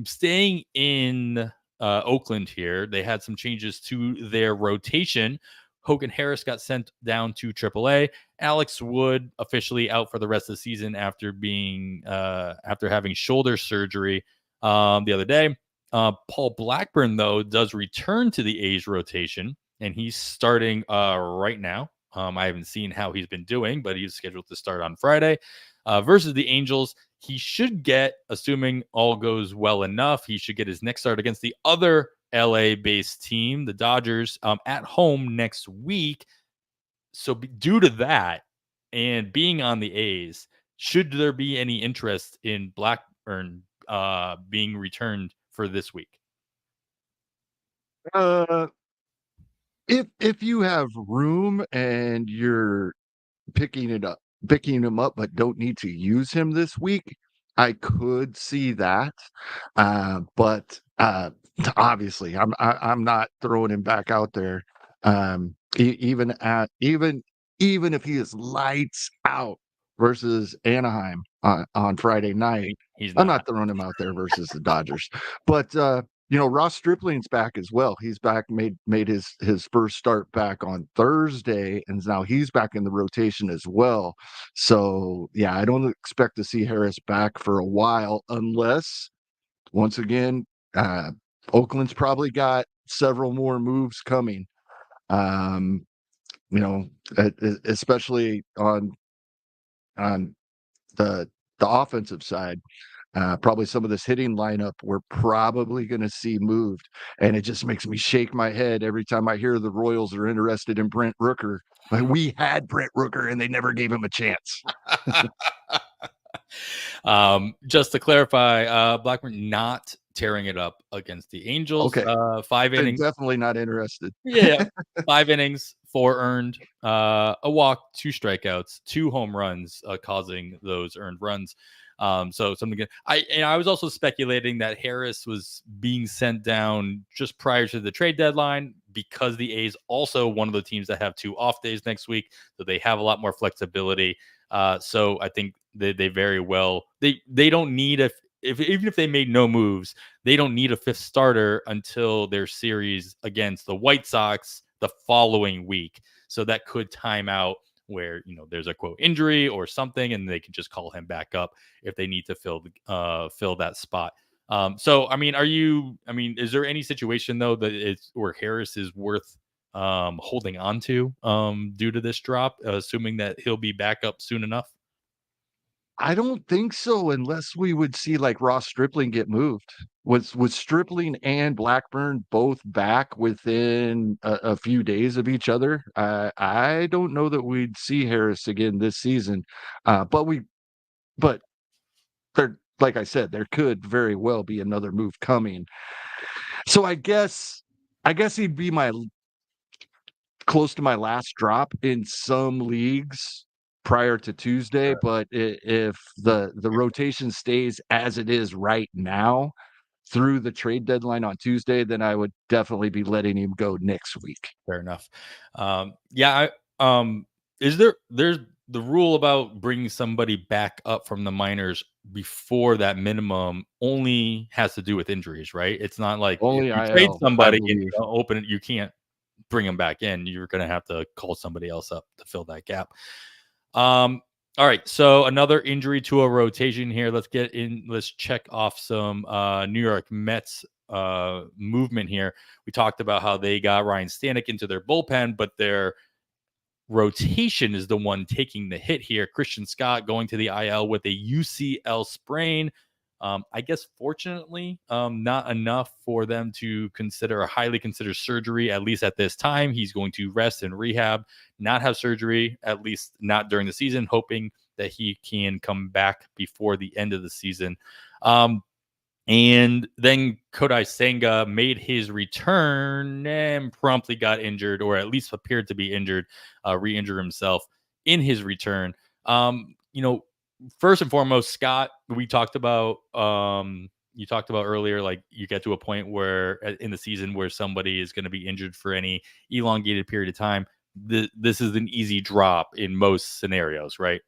staying in Oakland here, they had some changes to their rotation. Hogan Harris got sent down to AAA. Alex Wood officially out for the rest of the season after having shoulder surgery the other day. Paul Blackburn, though, does return to the A's rotation, and he's starting right now. I haven't seen how he's been doing, but he's scheduled to start on Friday versus the Angels. He should get, assuming all goes well enough, he should get his next start against the other LA-based team, the Dodgers, at home next week. So due to that and being on the A's, should there be any interest in Blackburn being returned for this week? Uh, if you have room and you're picking him up, but don't need to use him this week, I could see that. But obviously, I'm not throwing him back out there. Even if he is lights out versus Anaheim, on Friday night. He's I'm not. not throwing him out there versus the Dodgers, but Ross Stripling's back as well. He's back, made his first start back on Thursday, and now he's back in the rotation as well. So yeah, I don't expect to see Harris back for a while, unless once again, uh, Oakland's probably got several more moves coming. Um, you know, especially on the offensive side. Probably some of this hitting lineup we're probably going to see moved, and it just makes me shake my head every time I hear the Royals are interested in Brent Rooker. Like, we had Brent Rooker, and they never gave him a chance. Just to clarify, Blackburn not tearing it up against the Angels. Okay, 5 innings. definitely not interested. Yeah, 5 innings, 4 earned, a walk, 2 strikeouts, 2 home runs, causing those earned runs. So something good. I was also speculating that Harris was being sent down just prior to the trade deadline because the A's also one of the teams that have 2 off days next week, so they have a lot more flexibility. So I think they very well they don't need if even if they made no moves, they don't need a fifth starter until their series against the White Sox the following week. So that could time out where there's a quote injury or something, and they can just call him back up if they need to fill that spot. So I mean, is there any situation though that it's where Harris is worth holding on to due to this drop, assuming that he'll be back up soon enough? I don't think so, unless we would see like Ross Stripling get moved. Was Stripling and Blackburn both back within a few days of each other? I don't know that we'd see Harris again this season. But there, like I said, there could very well be another move coming. So I guess he'd be my close to my last drop in some leagues prior to Tuesday, but if the rotation stays as it is right now through the trade deadline on Tuesday, then I would definitely be letting him go next week. Fair enough. Yeah. Is there's the rule about bringing somebody back up from the minors before that minimum only has to do with injuries, right? It's not like if Only you trade IL, I somebody and believe. you don't open it, you can't bring them back in. You're going to have to call somebody else up to fill that gap. All right. So another injury to a rotation here. Let's get in. Let's check off some New York Mets movement here. We talked about how they got Ryan Stanek into their bullpen, but their rotation is the one taking the hit here. Christian Scott going to the IL with a UCL sprain. I guess fortunately, not enough for them to consider a highly considered surgery, at least at this time. He's going to rest and rehab, not have surgery, at least not during the season, hoping that he can come back before the end of the season. And then Kodai Senga made his return and promptly got injured, or at least appeared to be injured, re-injure himself in his return. First and foremost, Scott, we talked about you talked about earlier, like you get to a point where in the season where somebody is going to be injured for any elongated period of time. This is an easy drop in most scenarios, right?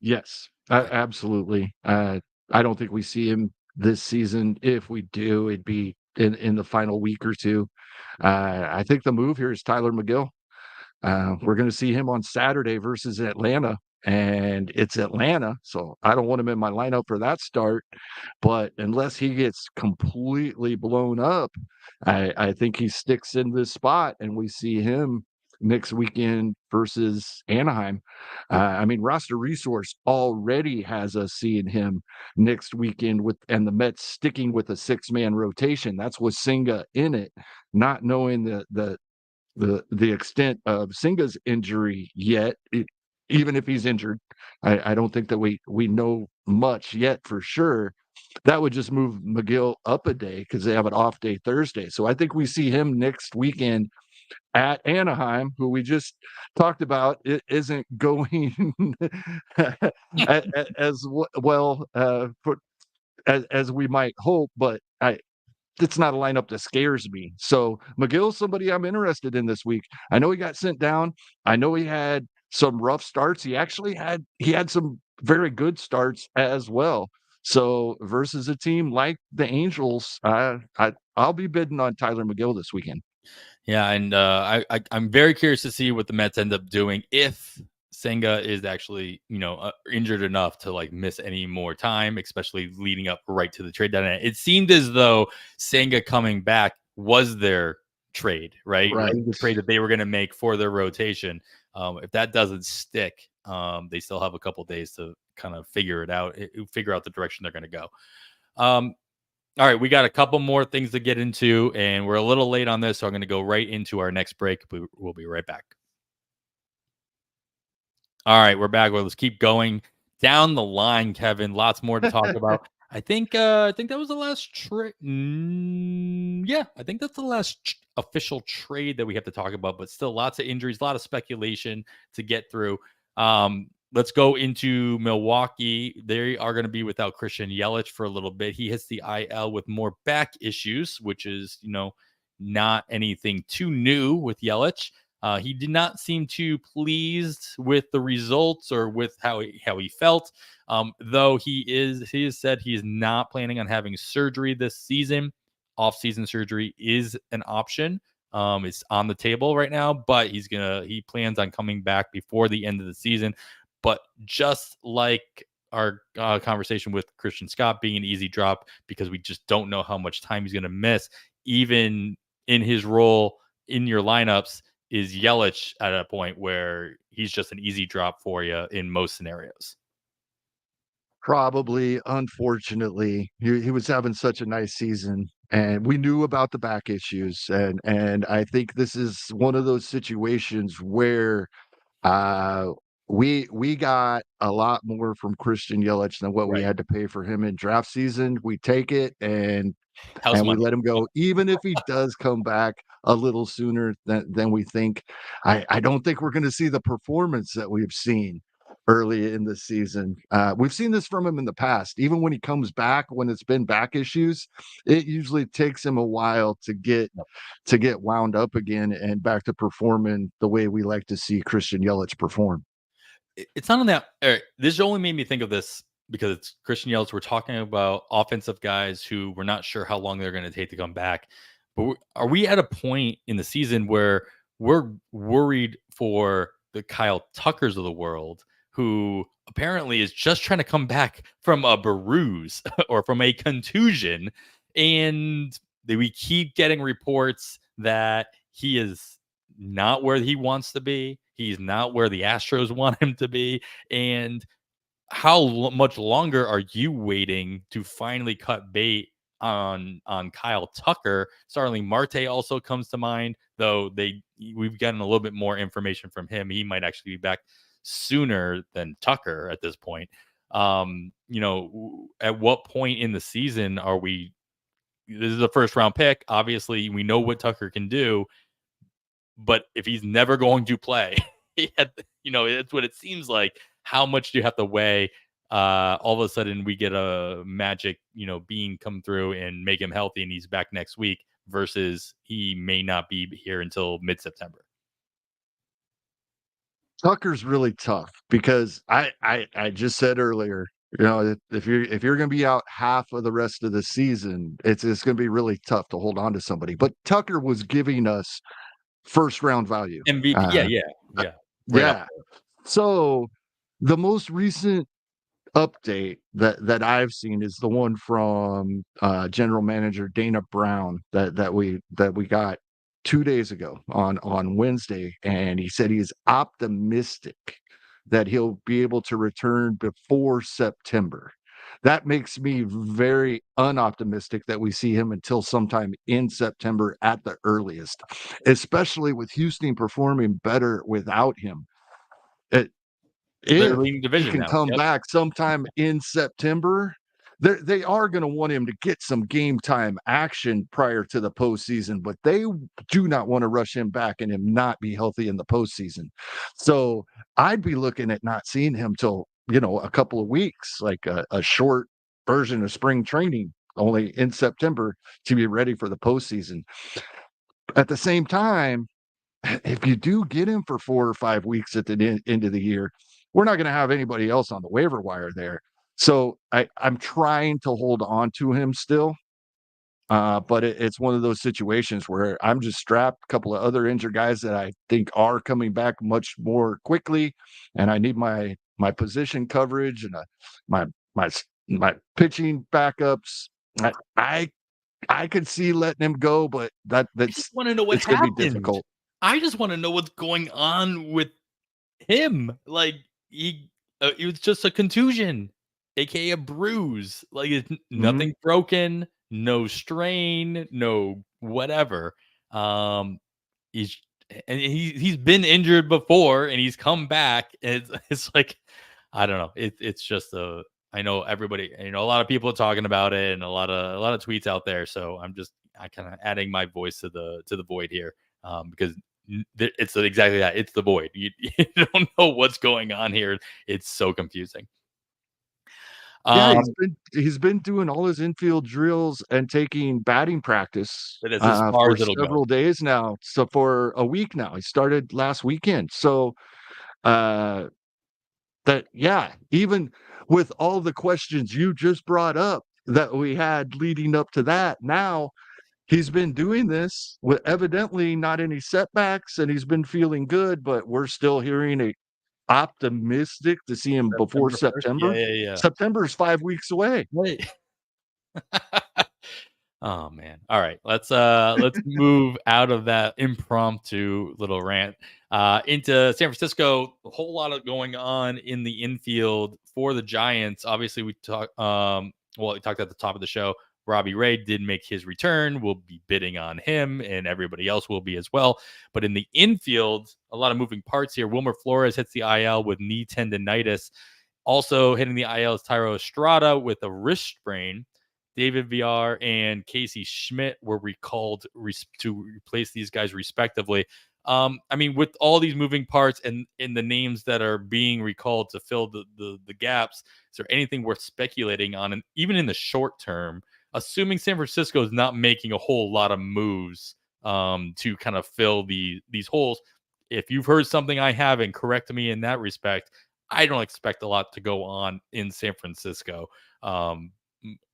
Yes, absolutely. I don't think we see him this season. If we do, it'd be in the final week or two. I think the move here is Tyler McGill. We're going to see him on Saturday versus Atlanta, and it's Atlanta, so I don't want him in my lineup for that start. But unless he gets completely blown up, I think he sticks in this spot, and we see him next weekend versus Anaheim. I mean, roster resource already has us seeing him next weekend and the Mets sticking with a 6-man rotation. That's with Senga in it, not knowing the extent of Senga's injury yet. Even if he's injured, I don't think that we know much yet for sure. That would just move McGill up a day because they have an off day Thursday. So I think we see him next weekend at Anaheim, who we just talked about. It isn't going as well as we might hope, but it's not a lineup that scares me. So McGill's somebody I'm interested in this week. I know he got sent down. I know he had some rough starts. He had some very good starts as well. So versus a team like the Angels, I'll be bidding on Tyler McGill this weekend. Yeah, and I'm very curious to see what the Mets end up doing if Senga is actually injured enough to like miss any more time, especially leading up right to the trade deadline. It seemed as though Senga coming back was their trade, right? Right. Was the trade that they were going to make for their rotation. If that doesn't stick, they still have a couple days to kind of figure it out, figure out the direction they're going to go. All right, we got a couple more things to get into, and we're a little late on this, so I'm going to go right into our next break. We'll be right back. All right, we're back. Well, let's keep going down the line, Kevin. Lots more to talk about. I think that was the last trade. Yeah, I think that's the last official trade that we have to talk about. But still, lots of injuries, a lot of speculation to get through. Let's go into Milwaukee. They are going to be without Christian Yelich for a little bit. He hits the IL with more back issues, which is not anything too new with Yelich. He did not seem too pleased with the results or with how he felt. Though he has said he is not planning on having surgery this season. Off-season surgery is an option. It's on the table right now, but he plans on coming back before the end of the season. But just like our conversation with Christian Scott being an easy drop because we just don't know how much time he's going to miss, even in his role in your lineups, is Yelich at a point where he's just an easy drop for you in most scenarios? Probably, unfortunately, he was having such a nice season, and we knew about the back issues, and I think this is one of those situations where Uh, we got a lot more from Christian Yelich than what we Right. had to pay for him in draft season. We take it House and we money. let him Yep. go, even if he does come back a little sooner than we think. I don't think we're going to see the performance that we've seen early in the season. We've seen this from him in the past. Even when he comes back, when it's been back issues, it usually takes him a while to get wound up again and back to performing the way we like to see Christian Yelich perform. It's not on that. This only made me think of this because it's Christian Yelich. We're talking about offensive guys who we're not sure how long they're going to take to come back. But are we at a point in the season where we're worried for the Kyle Tuckers of the world, who apparently is just trying to come back from a bruise or from a contusion, and we keep getting reports that he is not where he wants to be. He's not where the Astros want him to be. And how much longer are you waiting to finally cut bait on Kyle Tucker? Starling Marte also comes to mind, though we've gotten a little bit more information from him. He might actually be back sooner than Tucker at this point. At what point in the season are we? This is a first round pick. Obviously, we know what Tucker can do, but if he's never going to play, it's what it seems like. How much do you have to weigh? All of a sudden, we get a magic, being come through and make him healthy, and he's back next week. Versus he may not be here until mid-September. Tucker's really tough because I just said earlier, if you're going to be out half of the rest of the season, it's going to be really tough to hold on to somebody. But Tucker was giving us first round value. MVP, yeah, yeah, Uh, yeah, right up yeah. there. So the most recent update that I've seen is the one from general manager Dana Brown that we got 2 days ago on Wednesday, and he said he's optimistic that he'll be able to return before September. That makes me very unoptimistic that we see him until sometime in September at the earliest, especially with Houston performing better without him. They're If leading he division can now. come Yep. back sometime in September, they are gonna want him to get some game time action prior to the postseason, but they do not wanna rush him back and him not be healthy in the postseason. So, I'd be looking at not seeing him till, a couple of weeks, like a short version of spring training only in September to be ready for the postseason. At the same time, if you do get him for 4 or 5 weeks at the end of the year, we're not going to have anybody else on the waiver wire there. So I'm trying to hold on to him still. But it's one of those situations where I'm just strapped, a couple of other injured guys that I think are coming back much more quickly, and I need my position coverage and my my my pitching backups. I I could see letting him go, but I just want to know what it's going to be happened. difficult. I just want to know what's going on with him. Like it was just a contusion, aka a bruise. Like it's Mhm. nothing broken, no strain, no whatever. Um, he's he's been injured before and he's come back. And it's like I don't know. It's just a I know everybody, a lot of people are talking about it and a lot of tweets out there. So I kind of adding my voice to the void here because it's exactly that. It's the void. You don't know what's going on here. It's so confusing. Yeah, Um, he's been doing all his infield drills and taking batting practice, but it's as far for as it'll go. several days now. So for a week now, he started last weekend. So, uh, that yeah, even with all the questions you just brought up that we had leading up to that, now he's been doing this with evidently not any setbacks, and he's been feeling good, but we're still hearing a optimistic to see him before September 1st. Yeah, September. yeah, yeah. September is 5 weeks away. Right. Oh man. All right. Let's move out of that impromptu little rant into San Francisco. A whole lot of going on in the infield for the Giants. Obviously, we talked at the top of the show. Robbie Ray did make his return. We'll be bidding on him, and everybody else will be as well. But in the infield, a lot of moving parts here. Wilmer Flores hits the IL with knee tendonitis. Also hitting the IL is Tyro Estrada with a wrist sprain. David VR and Casey Schmidt were recalled to replace these guys respectively. I mean, with all these moving parts and in the names that are being recalled to fill the gaps, is there anything worth speculating on? And even in the short term, assuming San Francisco is not making a whole lot of moves to kind of fill these holes, if you've heard something I haven't, correct me in that respect. I don't expect a lot to go on in San Francisco. Um,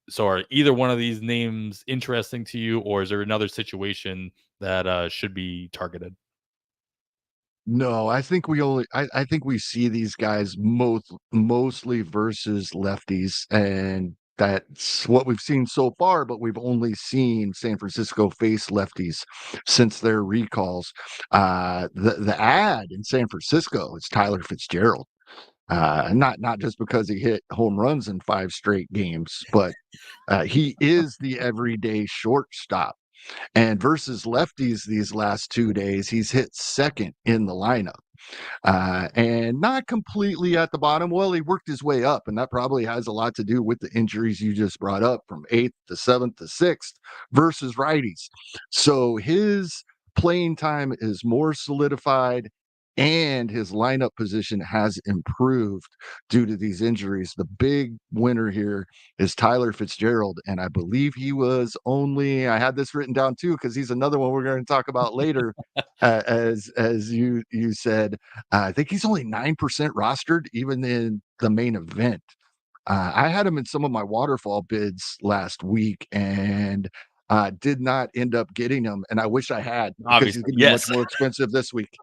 so are either one of these names interesting to you, or is there another situation that should be targeted? No, I think we see these guys mostly versus lefties, and that's what we've seen so far, but we've only seen San Francisco face lefties since their recalls. The ad in San Francisco is Tyler Fitzgerald. Not just because he hit home runs in 5 straight games, but he is the everyday shortstop. And versus lefties these last 2 days, he's hit second in the lineup, and not completely at the bottom. Well, he worked his way up, and that probably has a lot to do with the injuries you just brought up from 8th to 7th to 6th versus righties. So his playing time is more solidified and his lineup position has improved due to these injuries. The big winner here is Tyler Fitzgerald, and I believe he was only I had this written down too because he's another one we're going to talk about later. As you said, I think he's only 9% rostered, even in the main event. I had him in some of my waterfall bids last week and did not end up getting him. And I wish I had because he's Obviously, going to be much yes. more expensive this week.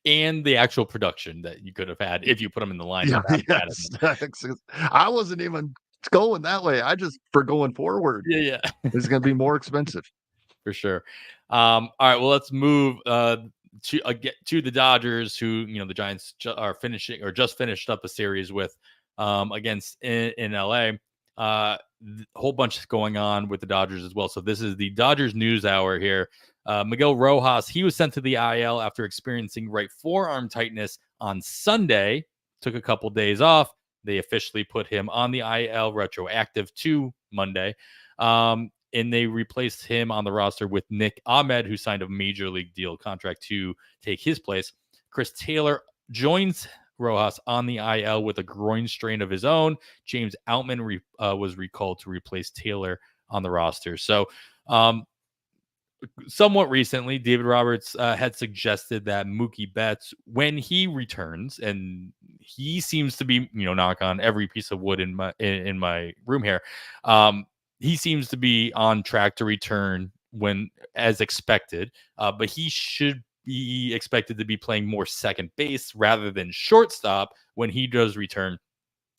And the actual production that you could have had if you put them in the lineup Yeah, after adding yes. them. I wasn't even going that way. I just, for going forward, Yeah, yeah. it's going to be more expensive. For sure. All right, well, let's move get to the Dodgers, who the Giants are finishing or just finished up a series with against in LA. Whole bunch going on with the Dodgers as well. So this is the Dodgers news hour here. Miguel Rojas, he was sent to the IL after experiencing right forearm tightness on Sunday. Took a couple days off. They officially put him on the IL retroactive to Monday. And they replaced him on the roster with Nick Ahmed, who signed a major league deal contract to take his place. Chris Taylor joins Rojas on the IL with a groin strain of his own. James Outman was recalled to replace Taylor on the roster. So, somewhat recently, David Roberts had suggested that Mookie Betts, when he returns, and he seems to be, knock on every piece of wood in my room here, he seems to be on track to return when as expected, but he should be expected to be playing more second base rather than shortstop when he does return.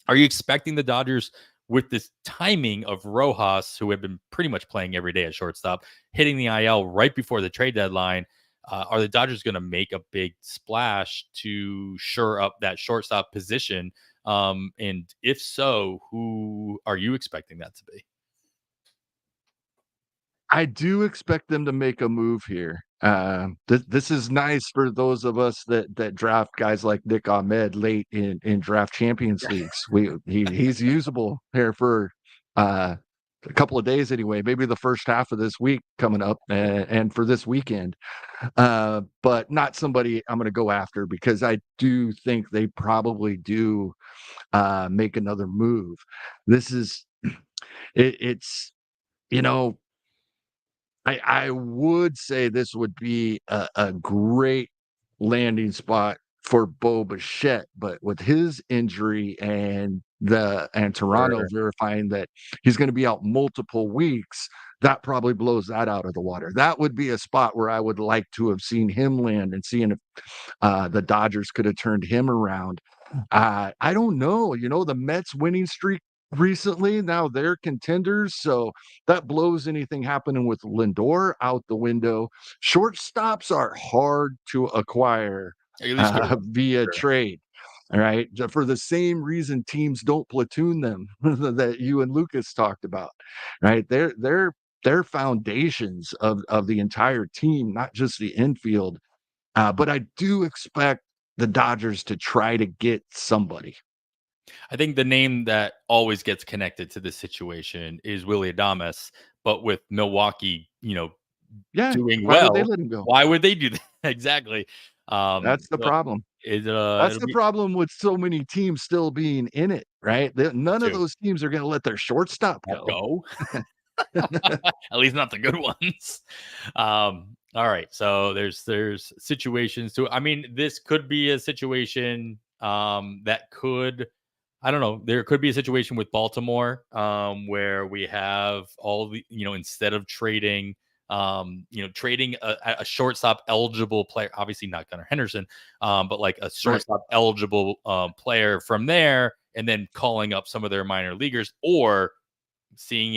Are you expecting the Dodgers, with this timing of Rojas, who have been pretty much playing every day at shortstop, hitting the IL right before the trade deadline? Are the Dodgers going to make a big splash to shore up that shortstop position? And if so, who are you expecting that to be? I do expect them to make a move here. This is nice for those of us that draft guys like Nick Ahmed late in draft champions leagues. He's usable here for a couple of days anyway, maybe the first half of this week coming up, and for this weekend. But not somebody I'm going to go after, because I do think they probably do make another move. This is it's you know I would say this would be a great landing spot for Bo Bichette, but with his injury and Toronto Sure. verifying that he's going to be out multiple weeks, that probably blows that out of the water. That would be a spot where I would like to have seen him land, and seeing if the Dodgers could have turned him around. I don't know. The Mets winning streak recently, now they're contenders, so that blows anything happening with Lindor out the window. Shortstops are hard to acquire At least get one. via Sure. trade. All right. For the same reason teams don't platoon them that you and Lucas talked about. Right. They're foundations of the entire team, not just the infield. But I do expect the Dodgers to try to get somebody. I think the name that always gets connected to this situation is Willie Adames, but with Milwaukee, Yeah. doing Why would they well, let him go? why would they do that? Exactly. That's the So problem. That's it'll the be problem with so many teams still being in it, right? that None of too. those teams are going to let their shortstop go. Go. At least not the good ones. All right. So there's situations to, I mean, this could be a situation that could, I don't know. There could be a situation with Baltimore where we have all the, instead of trading, trading a shortstop eligible player, obviously not Gunnar Henderson, but like a Right. shortstop eligible player from there, and then calling up some of their minor leaguers, or seeing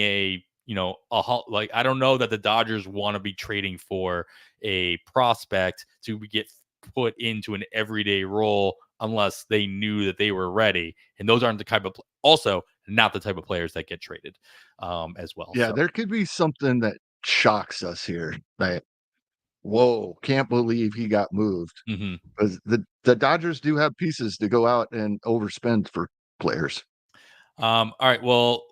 like, I don't know that the Dodgers want to be trading for a prospect to get put into an everyday role unless they knew that they were ready, and those aren't the type of also not the type of players that get traded as well. Yeah. So There could be something that shocks us here. Like, whoa, can't believe he got moved. mhm. Because the Dodgers do have pieces to go out and overspend for players. All right. Well,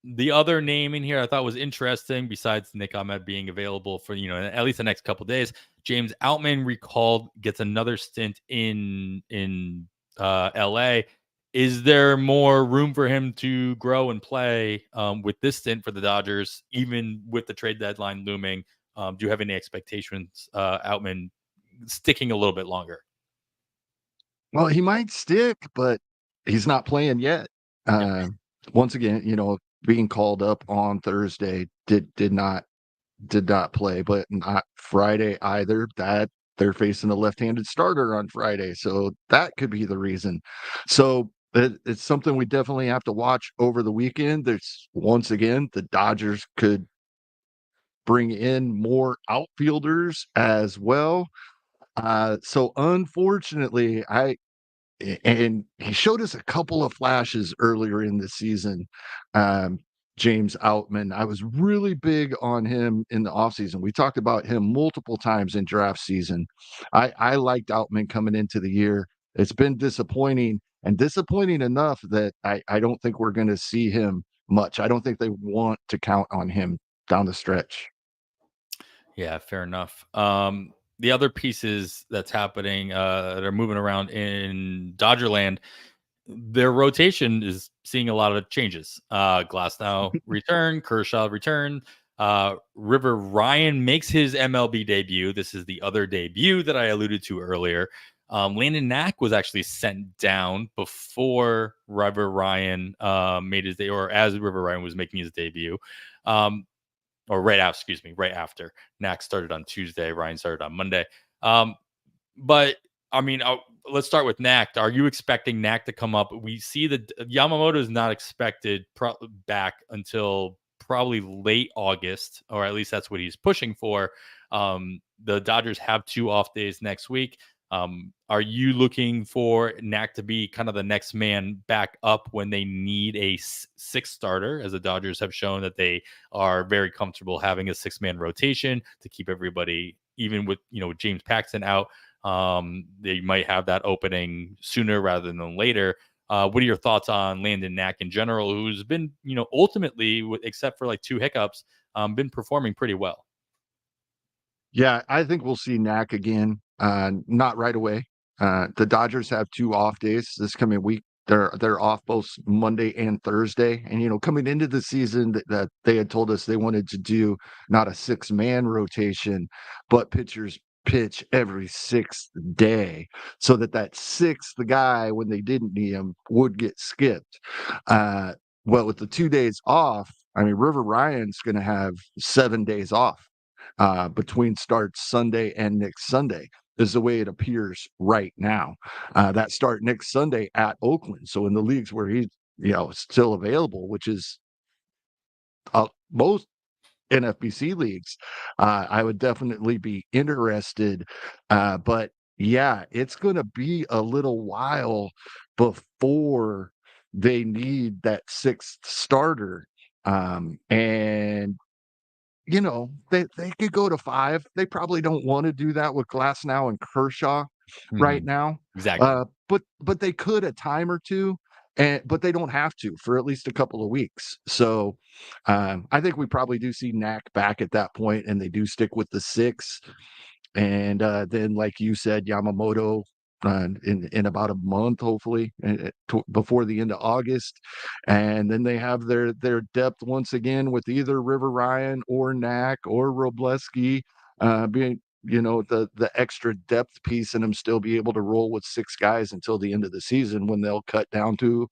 the other name in here I thought was interesting, besides Nick Ahmed being available for at least the next couple days. James Outman recalled, gets another stint in L.A. Is there more room for him to grow and play with this stint for the Dodgers, even with the trade deadline looming? Do you have any expectations, Outman sticking a little bit longer? Well, he might stick, but he's not playing yet. Yeah. Uh, Once again, being called up on Thursday did not play, but not Friday either. That they're facing a left-handed starter on Friday, so that could be the reason. So it's something we definitely have to watch over the weekend. There's once again the Dodgers could bring in more outfielders as well. So unfortunately, and he showed us a couple of flashes earlier in the season. Um, James Outman, I was really big on him in the offseason. We talked about him multiple times in draft season. I liked Outman coming into the year. It's been disappointing, and disappointing enough that I don't think we're going to see him much. I don't think they want to count on him down the stretch. Yeah, fair enough. The other pieces that's happening that are moving around in Dodgerland, their rotation is seeing a lot of changes. Glass now return, Kershaw return. River Ryan makes his MLB debut. This is the other debut that I alluded to earlier. Landon Knack was actually sent down before River Ryan made his day, or as River Ryan was making his debut. Or right after, excuse me, right after. Knack started on Tuesday, Ryan started on Monday. But I mean, let's start with Knack. Are you expecting Knack to come up? We see that Yamamoto is not expected back until probably late August, or at least that's what he's pushing for. The Dodgers have 2 off days next week. Are you looking for Knack to be kind of the next man back up when they need a sixth starter, as the Dodgers have shown that they are very comfortable having a 6-man rotation to keep everybody, even with James Paxton out. They might have that opening sooner rather than later. What are your thoughts on Landon Knack in general, who's been, ultimately, except for like 2 hiccups, been performing pretty well? Yeah, I think we'll see Knack again. Not right away. The Dodgers have 2 off days this coming week. They're off both Monday and Thursday. And coming into the season, that they had told us they wanted to do not a 6-man rotation, but pitchers pitch every 6th day, so that 6th guy, when they didn't need him, would get skipped. Well, with the 2 days off, I mean, River Ryan's going to have 7 days off between starts Sunday and next Sunday, is the way it appears right now. That start next Sunday at Oakland. So in the leagues where he's still available, which is most NFBC leagues, I would definitely be interested. But yeah, it's going to be a little while before they need that 6th starter. And they could go to 5. They probably don't wanna do that with Glasnow and Kershaw right Mhm. now, Exactly. but they could a time or 2, but they don't have to for at least a couple of weeks. So, I think we probably do see Knack back at that point, and they do stick with the 6. And then, like you said, Yamamoto in about a month, hopefully, before the end of August, and then they have their depth once again with either River Ryan or Knack or Robleski being the extra depth piece, and them still be able to roll with 6 guys until the end of the season, when they'll cut down to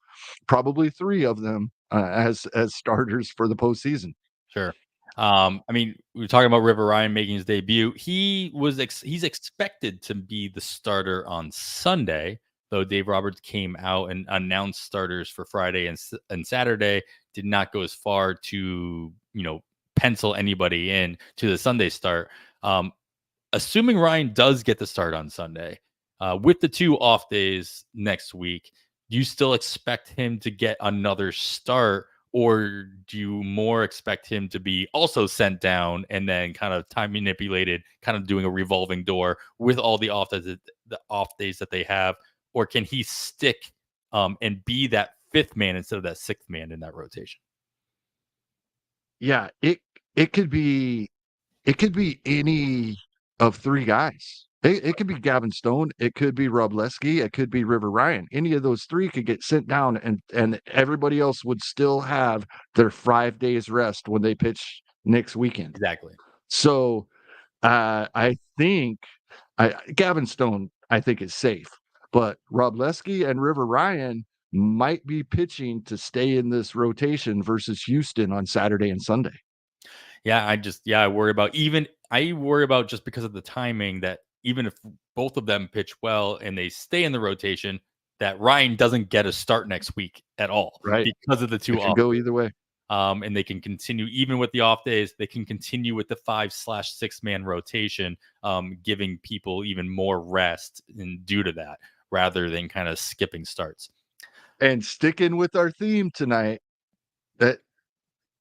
probably 3 of them as starters for the postseason. Sure. I mean, we were talking about River Ryan making his debut. He's expected to be the starter on Sunday, though Dave Roberts came out and announced starters for Friday and Saturday. Did not go as far to pencil anybody in to the Sunday start. Assuming Ryan does get the start on Sunday, with the 2 off days next week, do you still expect him to get another start, or do you more expect him to be also sent down and then kind of time manipulated, kind of doing a revolving door with all the off days that they have, or can he stick and be that 5th man instead of that 6th man in that rotation? Yeah, it could be It could be any of 3 guys. It could be Gavin Stone, it could be Rob Lesky, it could be River Ryan. Any of those 3 could get sent down, and everybody else would still have their 5 days rest when they pitch next weekend. Exactly. So, I think Gavin Stone, I think, is safe, but Rob Lesky and River Ryan might be pitching to stay in this rotation versus Houston on Saturday and Sunday. Yeah, I worry about just because of the timing that even if both of them pitch well and they stay in the rotation, that Ryan doesn't get a start next week at all Right. because of the It 2 could off go days. either way. And they can continue even with the off days. They can continue with the 5/6-man rotation, giving people even more rest and due to that, rather than kind of skipping starts. And sticking with our theme tonight, that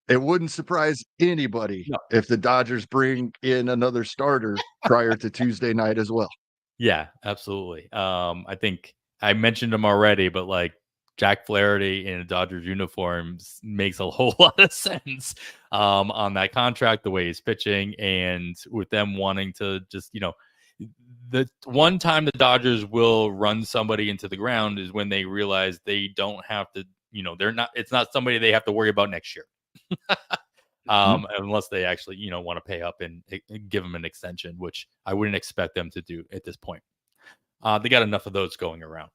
it wouldn't surprise anybody No. if the Dodgers bring in another starter prior to Tuesday night as well. Yeah, absolutely. I think I mentioned him already, but like Jack Flaherty in a Dodgers uniform makes a whole lot of sense on that contract, the way he's pitching, and with them wanting to just, the one time the Dodgers will run somebody into the ground is when they realize they don't have to, it's not somebody they have to worry about next year. Mhm. unless they actually, want to pay up and give him an extension, which I wouldn't expect them to do at this point. They got enough of those going around.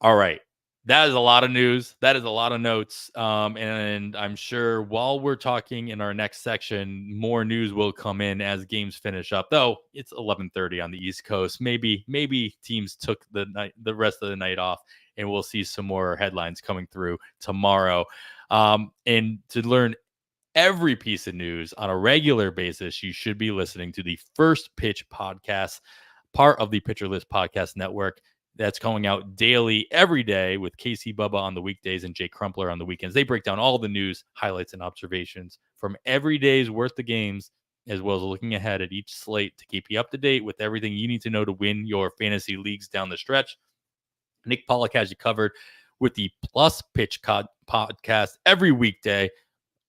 All right. That is a lot of news. That is a lot of notes. And I'm sure while we're talking in our next section, more news will come in as games finish up. Though it's 11:30 on the East Coast. Maybe teams took the rest of the night off, and we'll see some more headlines coming through tomorrow. And to learn every piece of news on a regular basis, you should be listening to the First Pitch podcast, part of the Pitcher List Podcast Network. That's going out daily every day with Casey Bubba on the weekdays and Jake Crumpler on the weekends. They break down all the news, highlights, and observations from every day's worth of games, as well as looking ahead at each slate to keep you up to date with everything you need to know to win your fantasy leagues down the stretch. Nick Pollack has you covered with the Plus Pitch podcast every weekday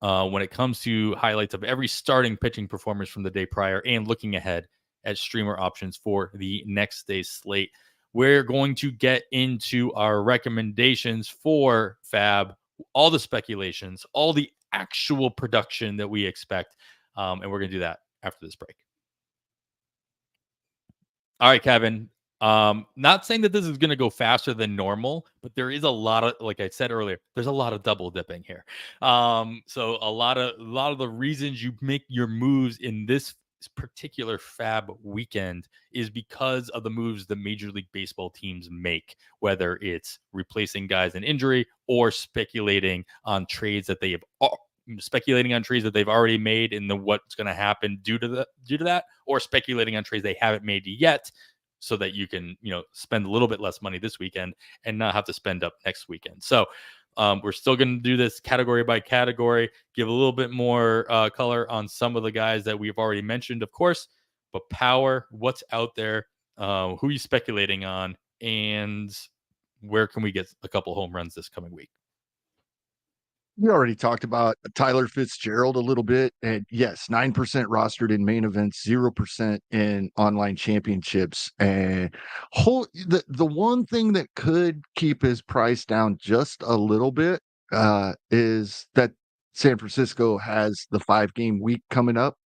when it comes to highlights of every starting pitching performance from the day prior and looking ahead at streamer options for the next day's slate. We're going to get into our recommendations for Faab, all the speculations, all the actual production that we expect. And we're going to do that after this break. All right, Kevin. Not saying that this is going to go faster than normal, but there is a lot of, like I said earlier, there's a lot of double dipping here. So a lot of the reasons you make your moves in this particular Fab weekend is because of the moves the Major League Baseball teams make, whether it's replacing guys in injury or speculating on trades that they have speculating on trades that they've already made and what's going to happen due to that, or speculating on trades they haven't made yet, so that you can spend a little bit less money this weekend and not have to spend up next weekend. So we're still going to do this category by category, give a little bit more color on some of the guys that we've already mentioned, of course, but power, what's out there, who are you speculating on, and where can we get a couple home runs this coming week? We already talked about Tyler Fitzgerald a little bit, and yes, 9% rostered in main events, 0% in online championships. And the one thing that could keep his price down just a little bit is that San Francisco has the 5-game week coming up.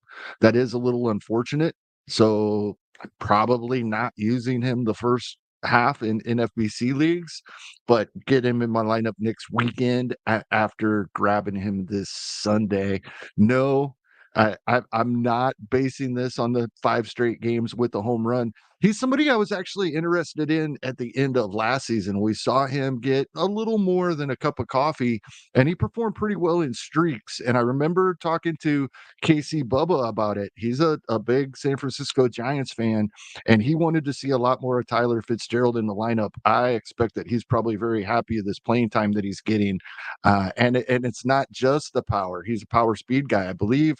That is a little unfortunate. So probably not using him the first half in FBC leagues, but get him in my lineup next weekend after grabbing him this Sunday. No, I'm not basing this on the 5 straight games with the home run. He's somebody I was actually interested in at the end of last season. We saw him get a little more than a cup of coffee, and he performed pretty well in streaks. And I remember talking to Casey Bubba about it. He's a big San Francisco Giants fan, and he wanted to see a lot more of Tyler Fitzgerald in the lineup. I expect that he's probably very happy with this playing time that he's getting, and it's not just the power. He's a power speed guy, I believe.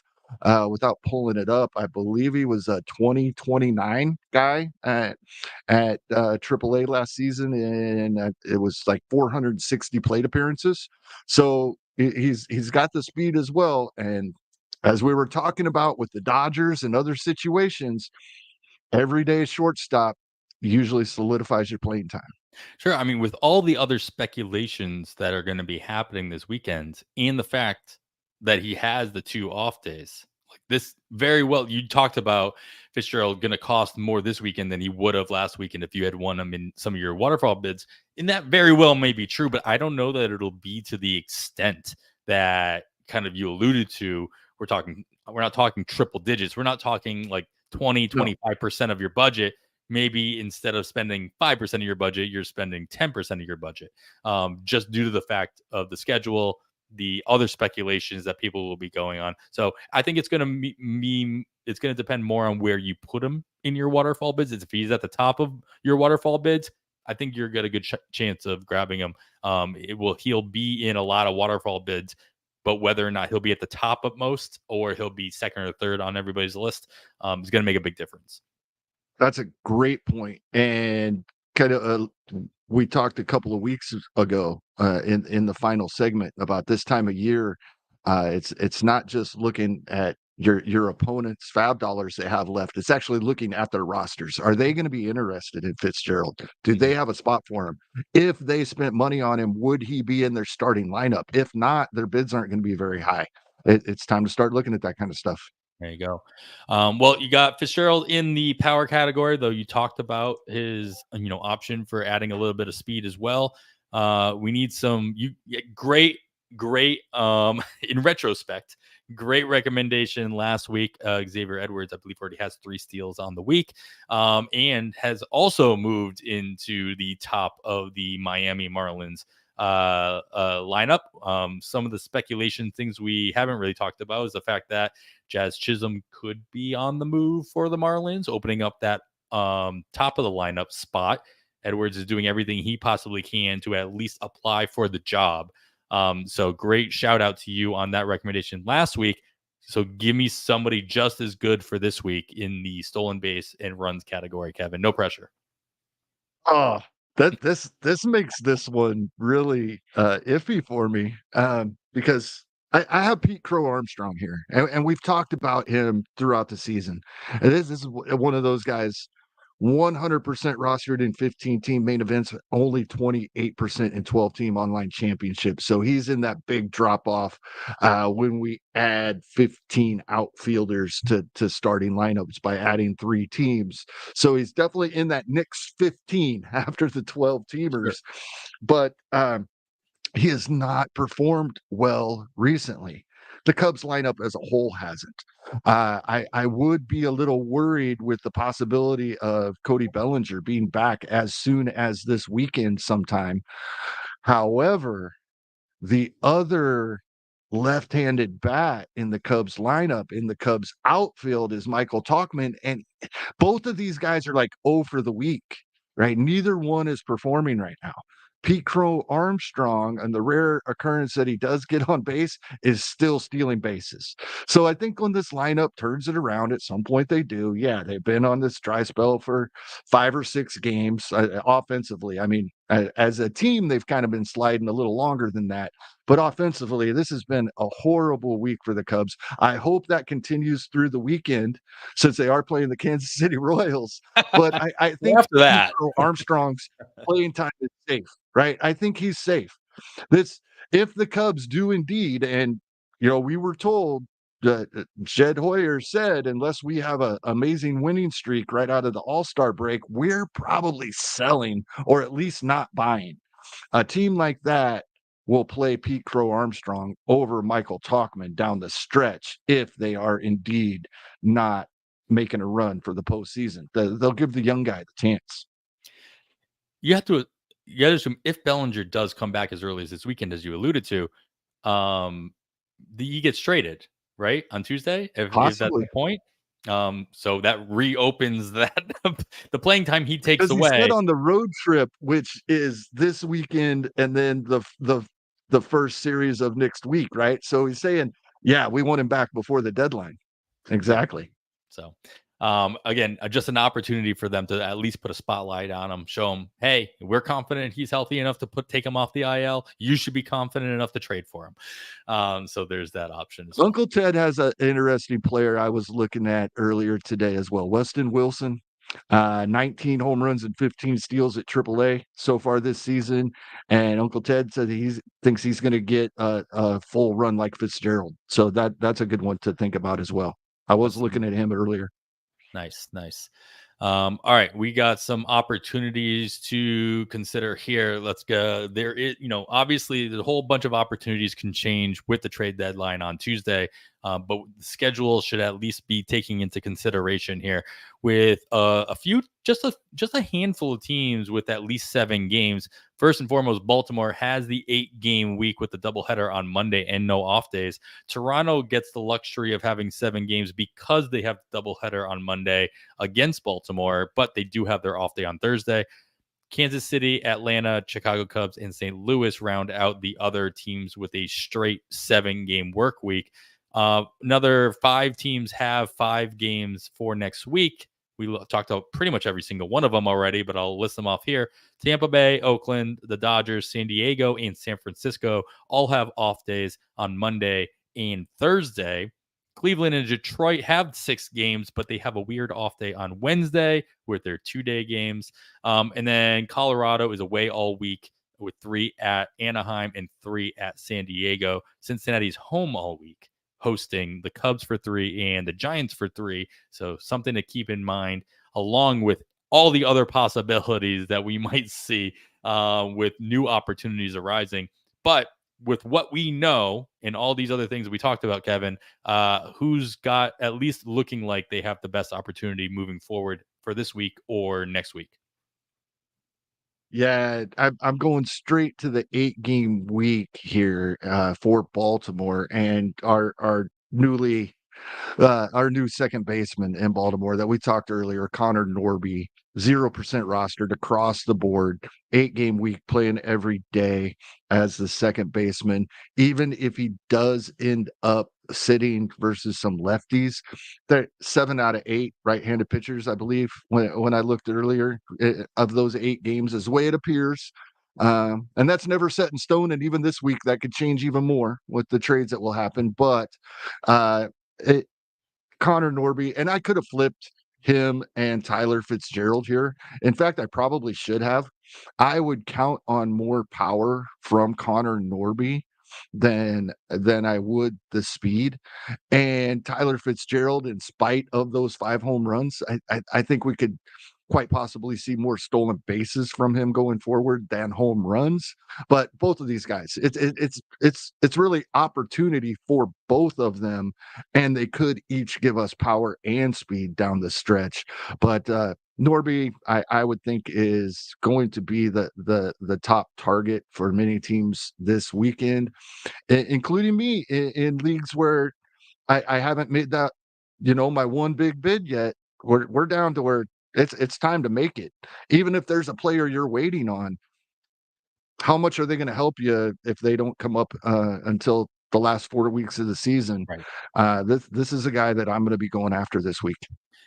Without pulling it up, I believe he was a 2029 guy at AAA last season, and it was like 460 plate appearances. So he's got the speed as well. And as we were talking about with the Dodgers and other situations, everyday shortstop usually solidifies your playing time. Sure. I mean, with all the other speculations that are going to be happening this weekend, and the fact that he has the 2 off days, like this, very well, you talked about Fitzgerald going to cost more this weekend than he would have last weekend if you had won him in some of your waterfall bids. And that very well may be true, but I don't know that it'll be to the extent that kind of you alluded to. We're not talking triple digits. We're not talking like 20, No, 25% of your budget. Maybe instead of spending 5% of your budget, you're spending 10% of your budget, just due to the fact of the schedule, the other speculations that people will be going on. So I think it's going to mean it's going to depend more on where you put him in your waterfall bids. If he's at the top of your waterfall bids, I think you're got a good chance of grabbing him. He'll be in a lot of waterfall bids, but whether or not he'll be at the top of most or he'll be second or third on everybody's list is going to make a big difference. that's a great point. And kind of we talked a couple of weeks ago in the final segment about this time of year. It's not just looking at your opponent's Fab dollars they have left. It's actually looking at their rosters. Are they going to be interested in Fitzgerald? Do they have a spot for him? If they spent money on him, would he be in their starting lineup? If not, their bids aren't going to be very high. it's time to start looking at that kind of stuff. There you go. Well, you got Fitzgerald in the power category, though you talked about his option for adding a little bit of speed as well. We need some great in retrospect, great recommendation last week. Xavier Edwards, I believe, already has 3 steals on the week, and has also moved into the top of the Miami Marlins lineup. Some of the speculation things we haven't really talked about is the fact that Jazz Chisholm could be on the move for the Marlins, opening up that top of the lineup spot. Edwards is doing everything he possibly can to at least apply for the job. So great shout out to you on that recommendation last week. So give me somebody just as good for this week in the stolen base and runs category, Kevin. No pressure. Oh, this makes this one really iffy for me, because I have Pete Crow Armstrong here, and we've talked about him throughout the season. And this is one of those guys, 100% rostered in 15-team main events, only 28% in 12-team online championships. So he's in that big drop off when we add 15 outfielders to starting lineups by adding 3 teams. So he's definitely in that next 15 after the 12 Sure. teamers. But he has not performed well recently. The Cubs lineup as a whole hasn't. I would be a little worried with the possibility of Cody Bellinger being back as soon as this weekend sometime. However, the other left-handed bat in the Cubs lineup, in the Cubs outfield, is Michael Talkman, and both of these guys are like 0 for the week, right? Neither one is performing right now. Pete Crow Armstrong, and the rare occurrence that he does get on base, is still stealing bases. So I think when this lineup turns it around, at some point they do. Yeah, they've been on this dry spell for 5 or 6 games offensively. I mean, as a team, they've kind of been sliding a little longer than that. But offensively, this has been a horrible week for the Cubs. I hope that continues through the weekend, since they are playing the Kansas City Royals. But I think After that, Armstrong's playing time is safe, right? I think he's safe. This, if the Cubs do indeed, and we were told that Jed Hoyer said, unless we have an amazing winning streak right out of the All-Star break, we're probably selling, or at least not buying. A team like that will play Pete Crow Armstrong over Michael Talkman down the stretch if they are indeed not making a run for the postseason. They'll give the young guy the chance. you have to assume if Bellinger does come back as early as this weekend, as you alluded to, he gets traded right on Tuesday. If that's Possibly. the point, so that reopens that the playing time he takes Because he said away. on the road trip, which is this weekend, and then the first series of next week, right? So he's saying, yeah, we want him back before the deadline. Yep. Exactly. So, again, just an opportunity for them to at least put a spotlight on him, show him, hey, we're confident he's healthy enough to take him off the IL. You should be confident enough to trade for him. So there's that option as well. Uncle Ted has an interesting player I was looking at earlier today as well. Weston Wilson, 19 home runs and 15 steals at AAA so far this season. And Uncle Ted said he thinks he's going to get a full run like Fitzgerald. So that's a good one to think about as well. I was That's looking at him earlier. nice. All right, we got some opportunities to consider here. Let's go. There is, obviously, the whole bunch of opportunities can change with the trade deadline on Tuesday, but the schedule should at least be taking into consideration here with a few, just a handful of teams with at least 7 games. First and foremost, Baltimore has the 8-game week with the doubleheader on Monday and no off days. Toronto gets the luxury of having 7 games because they have the doubleheader on Monday against Baltimore, but they do have their off day on Thursday. Kansas City, Atlanta, Chicago Cubs, and St. Louis round out the other teams with a straight 7-game work week. Another 5 teams have 5 games for next week. We talked about pretty much every single one of them already, but I'll list them off here. Tampa Bay, Oakland, the Dodgers, San Diego, and San Francisco all have off days on Monday and Thursday. Cleveland and Detroit have 6 games, but they have a weird off day on Wednesday with their 2-day games. And then Colorado is away all week with 3 at Anaheim and 3 at San Diego. Cincinnati's home all week, hosting the Cubs for 3 and the Giants for 3. So something to keep in mind, along with all the other possibilities that we might see with new opportunities arising. But with what we know and all these other things we talked about, Kevin, who's got at least looking like they have the best opportunity moving forward for this week or next week? Yeah, I'm going straight to the 8-game week here for Baltimore and our new second baseman in Baltimore that we talked earlier, Connor Norby, 0% rostered across the board, 8-game week playing every day as the second baseman. Even if he does end up sitting versus some lefties, that 7 out of 8 right-handed pitchers, I believe, when I looked earlier, of those 8 games, is the way it appears. And that's never set in stone. And even this week, that could change even more with the trades that will happen. But uh, it, Connor Norby, and I could have flipped him and Tyler Fitzgerald here. In fact, I probably should have. I would count on more power from Connor Norby than I would the speed. And Tyler Fitzgerald, in spite of those 5 home runs, I think we could quite possibly see more stolen bases from him going forward than home runs. But both of these guys, it's really opportunity for both of them, and they could each give us power and speed down the stretch. But Norby, I would think, is going to be the top target for many teams this weekend, including me in leagues where I haven't made that, my one big bid yet. We're down to where it's time to make it. Even if there's a player you're waiting on, how much are they going to help you if they don't come up until the last 4 weeks of the season? Right. This is a guy that I'm going to be going after this week.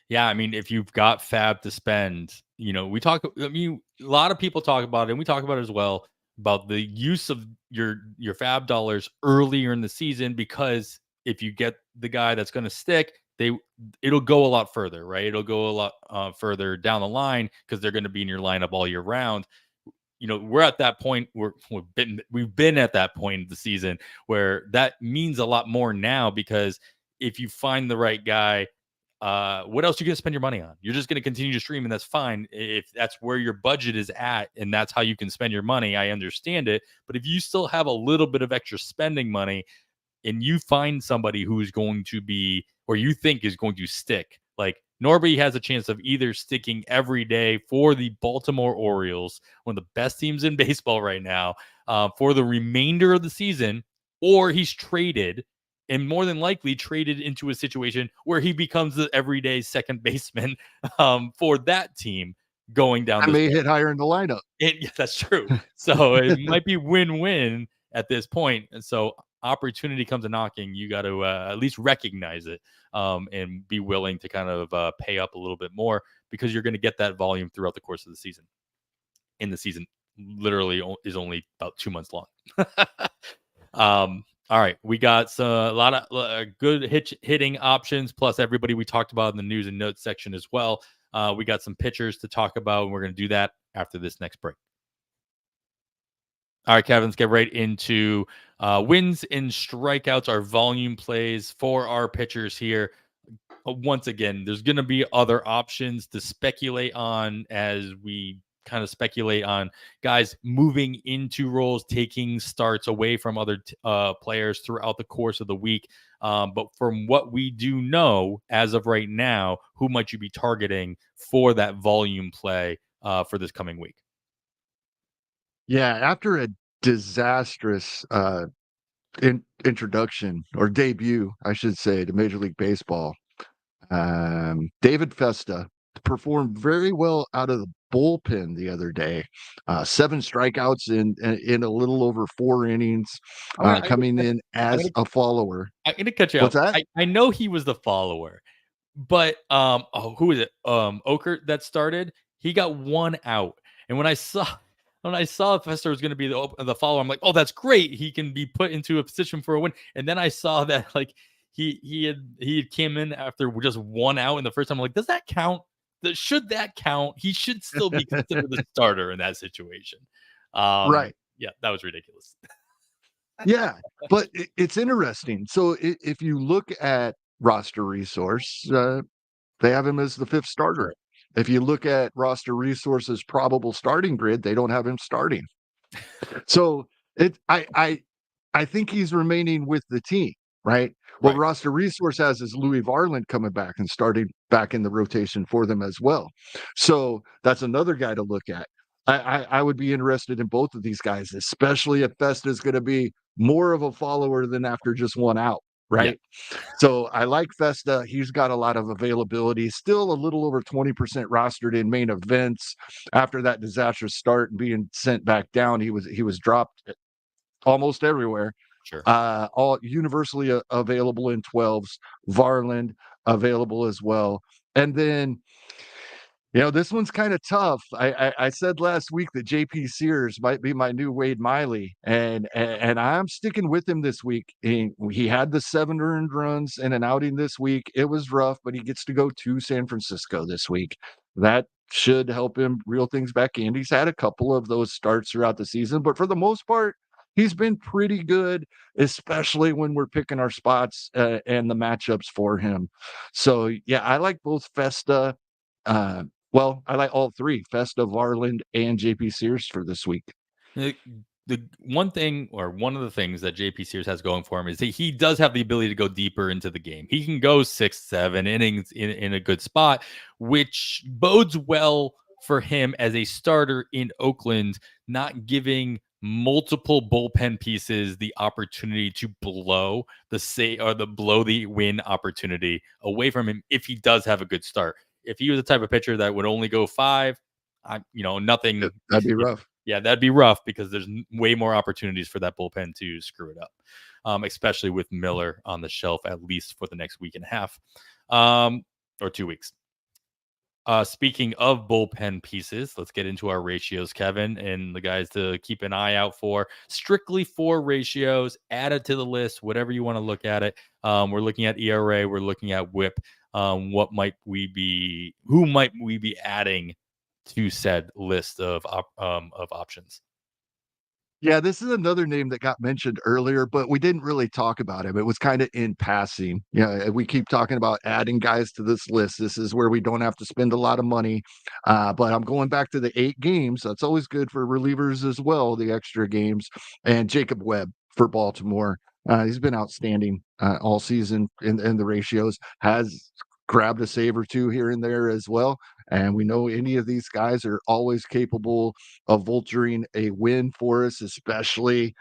Yeah, I mean, if you've got Fab to spend, I mean, a lot of people talk about it, and we talk about it as well, about the use of your Fab dollars earlier in the season, because if you get the guy that's going to stick, it'll go a lot further, right? It'll go a lot further down the line because they're going to be in your lineup all year round. We're at that point. We've been at that point of the season where that means a lot more now, because if you find the right guy, what else are you going to spend your money on? You're just going to continue to stream, and that's fine. If that's where your budget is at and that's how you can spend your money, I understand it. But if you still have a little bit of extra spending money, and you find somebody who's going to be, or you think is going to stick, like Norby has a chance of either sticking every day for the Baltimore Orioles, one of the best teams in baseball right now, for the remainder of the season, or he's traded, and more than likely traded into a situation where he becomes the everyday second baseman for that team going down I this. may hit higher in the lineup. Yeah, that's true. So it might be win-win at this point. And so opportunity comes a knocking, you got to at least recognize it, and be willing to kind of pay up a little bit more, because you're going to get that volume throughout the course of the season. In the season, literally is only about 2 months long. All right, we got a lot of good hitting options, plus everybody we talked about in the news and notes section as well. We got some pitchers to talk about, and we're going to do that after this next break. All right, Kevin, let's get right into wins and strikeouts, our volume plays for our pitchers here. Once again, there's going to be other options to speculate on, as we kind of speculate on guys moving into roles, taking starts away from other players throughout the course of the week. But from what we do know as of right now, who might you be targeting for that volume play for this coming week? Yeah, after a disastrous introduction or debut, I should say, to Major League Baseball, David Festa performed very well out of the bullpen the other day. 7 strikeouts in a little over 4 innings, I'm gonna, I'm coming gonna, in I'm as gonna, a follower. I'm gonna cut you What's out. that? I know he was the follower, but who is it? Okert that started. He got 1 out, and when I saw Fester was going to be the follower, I'm like, oh, that's great. He can be put into a position for a win. And then I saw that like he had came in after just 1 out in the first time. I'm like, does that count? Should that count? He should still be considered the starter in that situation. Right. Yeah, that was ridiculous. Yeah, but it's interesting. So if you look at roster resource, they have him as the fifth starter. Sure. If you look at roster resources probable starting grid, they don't have him starting. So it I think he's remaining with the team, right? What Right. roster resource has is Louis Varland coming back and starting back in the rotation for them as well. So that's another guy to look at. I would be interested in both of these guys, especially if Festa is going to be more of a follower than after just one out, Yeah. right? So I like Festa. He's got a lot of availability, still a little over 20% rostered in main events. After that disastrous start and being sent back down, he was dropped almost everywhere. Sure. All universally available in 12s. Varland available as well. And then this one's kind of tough. I said last week that JP Sears might be my new Wade Miley, and I'm sticking with him this week. He had the 7 earned runs and an outing this week. It was rough, but he gets to go to San Francisco this week. That should help him reel things back in. He's had a couple of those starts throughout the season, but for the most part, he's been pretty good, especially when we're picking our spots and the matchups for him. So yeah, I like both Festa. Uh, well, I like all 3, Festa, Varland, and JP Sears for this week. The the one thing or one of the things that JP Sears has going for him is that he does have the ability to go deeper into the game. He can go 6, 7 innings in a good spot, which bodes well for him as a starter in Oakland, not giving multiple bullpen pieces the opportunity to blow the win opportunity away from him if he does have a good start. If he was the type of pitcher that would only go 5, nothing. That'd be rough. Yeah, that'd be rough because there's way more opportunities for that bullpen to screw it up, especially with Miller on the shelf at least for the next week and a half, or 2 weeks. Speaking of bullpen pieces, let's get into our ratios, Kevin, and the guys to keep an eye out for. Strictly 4 ratios, add it to the list, whatever you want to look at it. We're looking at ERA, we're looking at WHIP. Who might we be adding to said list of options? Yeah, this is another name that got mentioned earlier, but we didn't really talk about him. It was kinda in passing. Yeah, we keep talking about adding guys to this list. This is where we don't have to spend a lot of money, but I'm going back to the 8 games. That's always good for relievers as well, the extra games, and Jacob Webb for Baltimore. He's been outstanding, all season in the ratios, has grabbed a save or 2 here and there as well, and we know any of these guys are always capable of vulturing a win for us, especially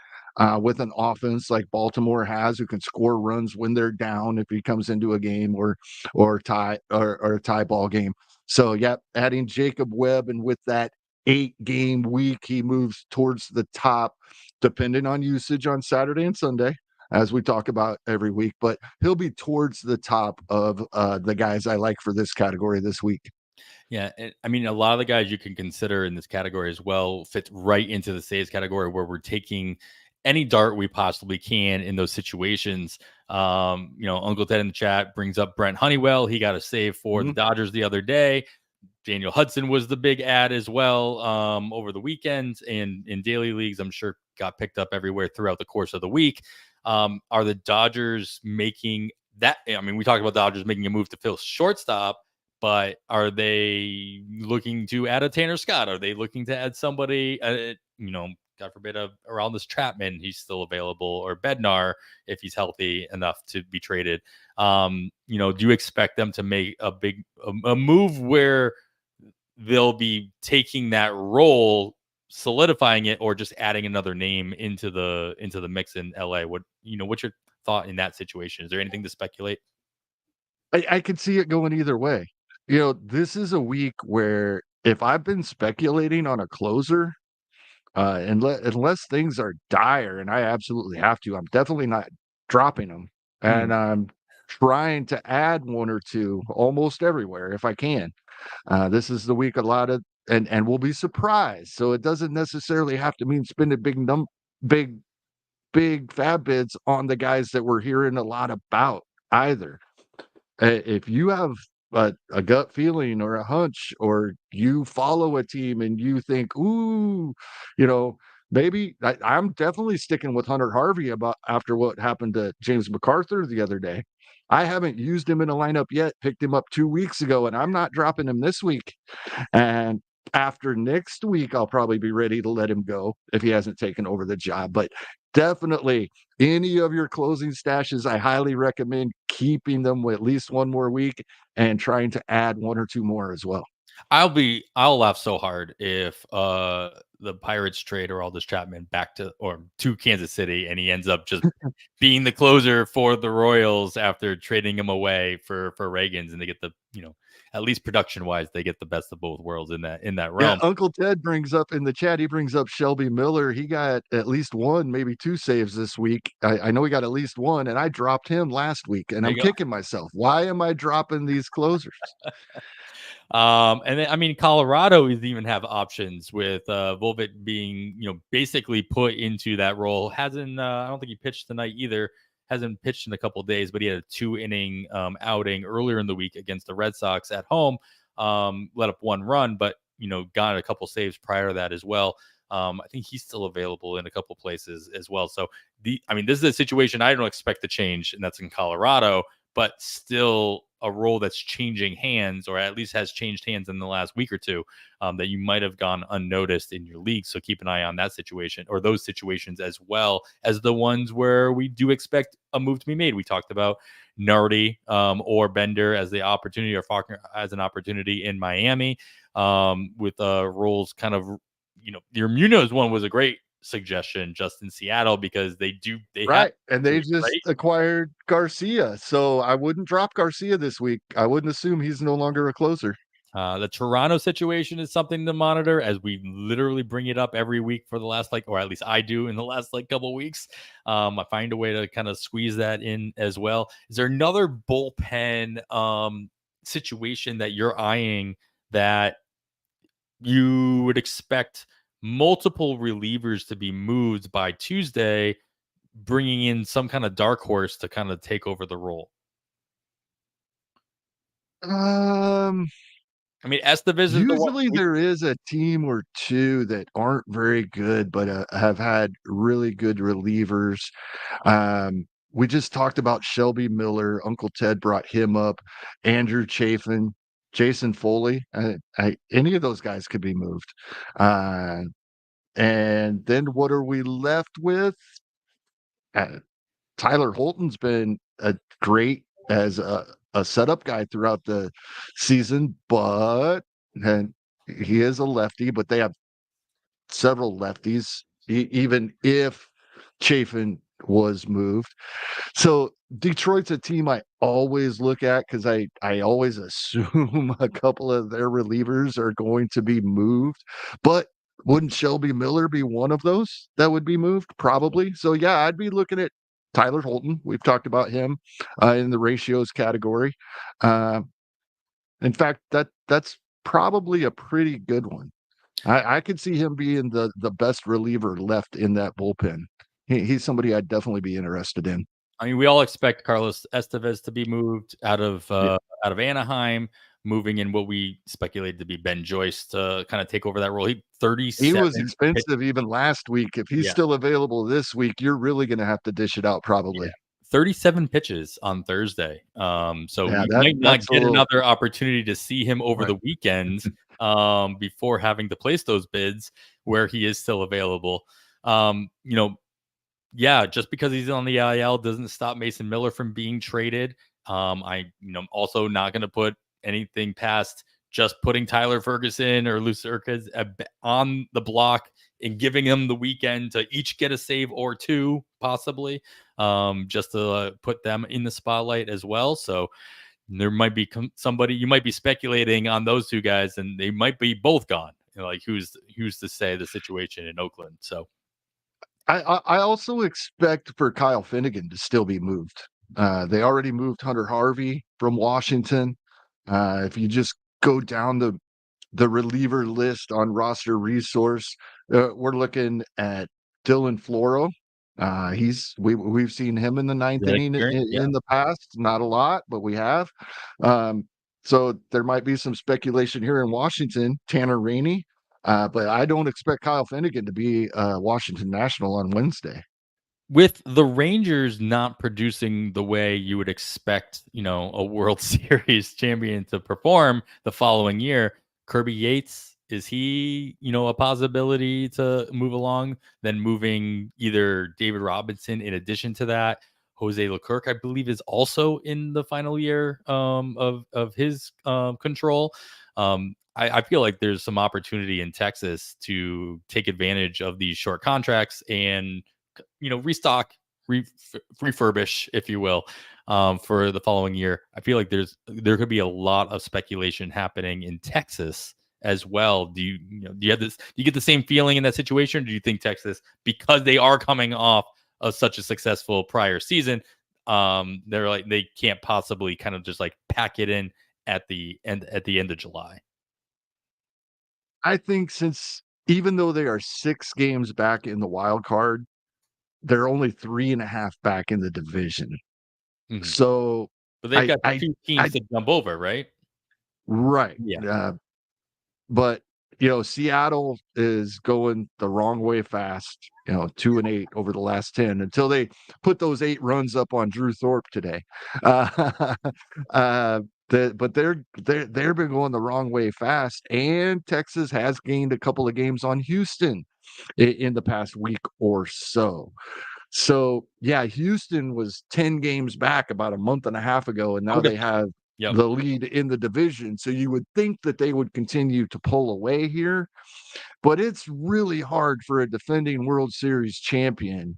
with an offense like Baltimore has, who can score runs when they're down if he comes into a game or tie or a tie ball game. So yeah, adding Jacob Webb, and with that 8-game week, he moves towards the top, depending on usage on Saturday and Sunday, as we talk about every week. But he'll be towards the top of the guys I like for this category this week. Yeah, I mean, a lot of the guys you can consider in this category as well fits right into the saves category where we're taking any dart we possibly can in those situations. Uncle Ted in the chat brings up Brent Honeywell. He got a save for the Mhm. Dodgers the other day. Daniel Hudson was the big ad as well over the weekend and in daily leagues. I'm sure got picked up everywhere throughout the course of the week. Are the Dodgers making that? I mean, we talked about Dodgers making a move to fill shortstop, but are they looking to add a Tanner Scott? Are they looking to add somebody? God forbid, around this Chapman, he's still available, or Bednar if he's healthy enough to be traded. Do you expect them to make a move where they'll be taking that role, solidifying it, or just adding another name into the mix in LA? What's your thought in that situation? Is there anything to speculate? I could see it going either way. This is a week where if I've been speculating on a closer, unless things are dire and I absolutely have to, I'm definitely not dropping them. Hmm. And I'm trying to add 1 or 2 almost everywhere if I can. This is the week a lot of and we'll be surprised. So it doesn't necessarily have to mean spending big big fab bids on the guys that we're hearing a lot about either. If you have a gut feeling or a hunch, or you follow a team and you think, "Ooh," you know, maybe I'm definitely sticking with Hunter Harvey about after what happened to James MacArthur the other day. I haven't used him in a lineup yet, picked him up 2 weeks ago, and I'm not dropping him this week. And after next week, I'll probably be ready to let him go if he hasn't taken over the job. But definitely, any of your closing stashes, I highly recommend keeping them at least one more week and trying to add 1 or 2 more as well. I'll laugh so hard if the Pirates trade Aroldis Chapman back to Kansas City and he ends up just being the closer for the Royals after trading him away for Reagans, and they get the, at least production wise, they get the best of both worlds in that Yeah, realm. Uncle Ted brings up in the chat, he brings up Shelby Miller. He got at least 1, maybe 2 saves this week. I know he got at least 1, and I dropped him last week, and There I'm you go. kicking myself. Why am I dropping these closers? And then, I mean, Colorado is even have options with Volvic being, basically put into that role. Hasn't I don't think he pitched tonight either. Hasn't pitched in a couple of days, but he had a 2 inning outing earlier in the week against the Red Sox at home. Let up 1 run, but got a couple saves prior to that as well. I think he's still available in a couple places as well. So this is a situation I don't expect to change, and that's in Colorado, but still a role that's changing hands, or at least has changed hands in the last week or two, that you might have gone unnoticed in your league. So keep an eye on that situation, or those situations, as well as the ones where we do expect a move to be made. We talked about Nardi or Bender as the opportunity, or Faulkner as an opportunity in Miami, with roles kind of, your Munoz one was a great suggestion just in Seattle, because they have Right, and they just right. acquired Garcia, so I wouldn't drop Garcia this week. I wouldn't assume he's no longer a closer. The Toronto situation is something to monitor, as we literally bring it up every week for the last, or at least I do in the last couple weeks. I find a way to kind of squeeze that in as well. Is there another bullpen situation that you're eyeing that you would expect multiple relievers to be moved by Tuesday, bringing in some kind of dark horse to kind of take over the role? Um, I mean, Estevez is the one. Usually there is a team or 2 that aren't very good, but, have had really good relievers. We just talked about Shelby Miller. Uncle Ted brought him up. Andrew Chafin, Jason Foley. Any of those guys could be moved. Uh, and then what are we left with? Uh, Tyler Holton's been a great as a setup guy throughout the season, but and he is a lefty, but they have several lefties, even if Chafin was moved. So Detroit's a team I always look at because I always assume a couple of their relievers are going to be moved. But wouldn't Shelby Miller be one of those that would be moved? Probably. So yeah, I'd be looking at Tyler Holton. We've talked about him in the ratios category. Uh, in fact, that's probably a pretty good one. I could see him being the best reliever left in that bullpen. He's somebody I'd definitely be interested in. I mean, we all expect Carlos Estevez to be moved Yeah. out of Anaheim, moving in what we speculated to be Ben Joyce to kind of take over that role. He He was 37 pitch, expensive even last week. If he's yeah, still available this week, you're really gonna have to dish it out yeah, probably. 37 pitches on Thursday. So Yeah, you might not that's a get little another opportunity to see him over right. the weekend, before having to place those bids where he is still available. Um, you know, yeah, just because he's on the IL doesn't stop Mason Miller from being traded. Also not going to put anything past just putting Tyler Ferguson or Luis Urquez on the block and giving them the weekend to each get a save or 2, possibly, just to put them in the spotlight as well. So there might be somebody you might be speculating on those 2 guys, and they might be both gone. Like who's to say the situation in Oakland? So I also expect for Kyle Finnegan to still be moved. They already moved Hunter Harvey from Washington. If you just go down the reliever list on roster resource, we're looking at Dylan Floro. We've seen him in the ninth good inning experience, yeah. in the past, not a lot, but we have. Um, so there might be some speculation here in Washington. Tanner Rainey, But I don't expect Kyle Finnegan to be Washington National on Wednesday. With the Rangers not producing the way you would expect, a World Series champion to perform the following year, Kirby Yates, is he, a possibility to move along? Then moving either David Robinson in addition to that, Jose Leclerc, I believe, is also in the final year of his control. I feel like there's some opportunity in Texas to take advantage of these short contracts and restock, refurbish, if you will, for the following year. I feel like there could be a lot of speculation happening in Texas as well. Do you have this? Do you get the same feeling in that situation? Or do you think Texas, because they are coming off of such a successful prior season, they're like they can't possibly kind of just like pack it in at the end of July? I think since even though they are 6 games back in the wild card, they're only 3.5 back in the division. Mhm. So But they've I got I 2 teams I to jump over, right? right. Yeah. But Seattle is going the wrong way fast. 2-8 over the last 10 until they put those 8 runs up on Drew Thorpe today. Uh, uh, but they've been going the wrong way fast, and Texas has gained a couple of games on Houston in the past week or so. So yeah, Houston was 10 games back about a month and a half ago, and now Okay. they have Yep. the lead in the division. So you would think that they would continue to pull away here, but it's really hard for a defending World Series champion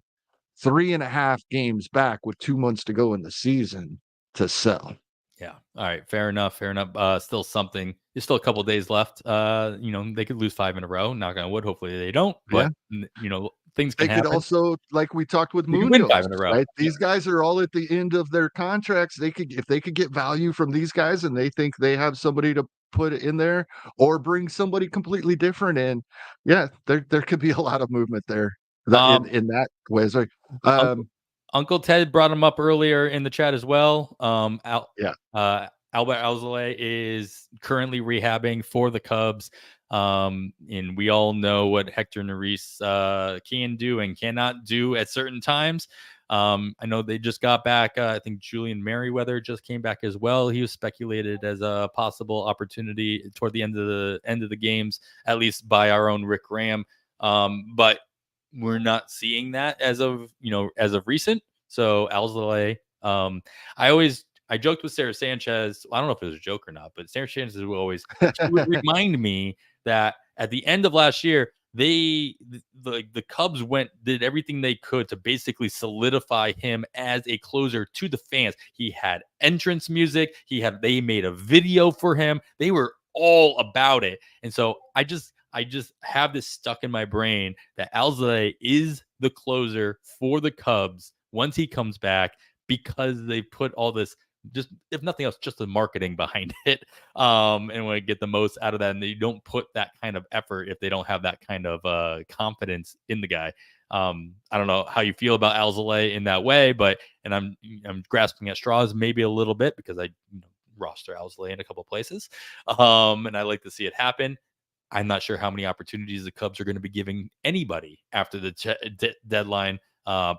3.5 games back with 2 months to go in the season to sell. Yeah. All right. Fair enough. Fair enough. Still something. There's still a couple days left. They could lose 5 in a row. Knock on wood. Hopefully they don't. Yeah. But things can They could happen. also, like we talked with They could win 5 Munoz, in a row. right? Yeah. These guys are all at the end of their contracts. If they could get value from these guys and they think they have somebody to put in there or bring somebody completely different in, yeah, there could be a lot of movement there Um, in that way. So, Uncle um, Uncle Ted brought him up earlier in the chat as well. yeah, Albert Alzolay is currently rehabbing for the Cubs. And we all know what Hector Neris can do and cannot do at certain times. I know they just got back. I think Julian Merriweather just came back as well. He was speculated as a possible opportunity toward the end of the games, at least by our own Rick Graham. But we're not seeing that as of recent. So Alzolay, I joked with Sarah Sanchez. I don't know if it was a joke or not, but Sarah Sanchez she would remind me that at the end of last year, the Cubs did everything they could to basically solidify him as a closer to the fans. He had entrance music. They made a video for him. They were all about it. And so I just have this stuck in my brain that Alzolay is the closer for the Cubs once he comes back because they put all this, just if nothing else, just the marketing behind it, and want to get the most out of that. And they don't put that kind of effort if they don't have that kind of confidence in the guy. I don't know how you feel about Alzolay in that way, and I'm grasping at straws maybe a little bit because I roster Alzolay in a couple places, and I like to see it happen. I'm not sure how many opportunities the Cubs are going to be giving anybody after the deadline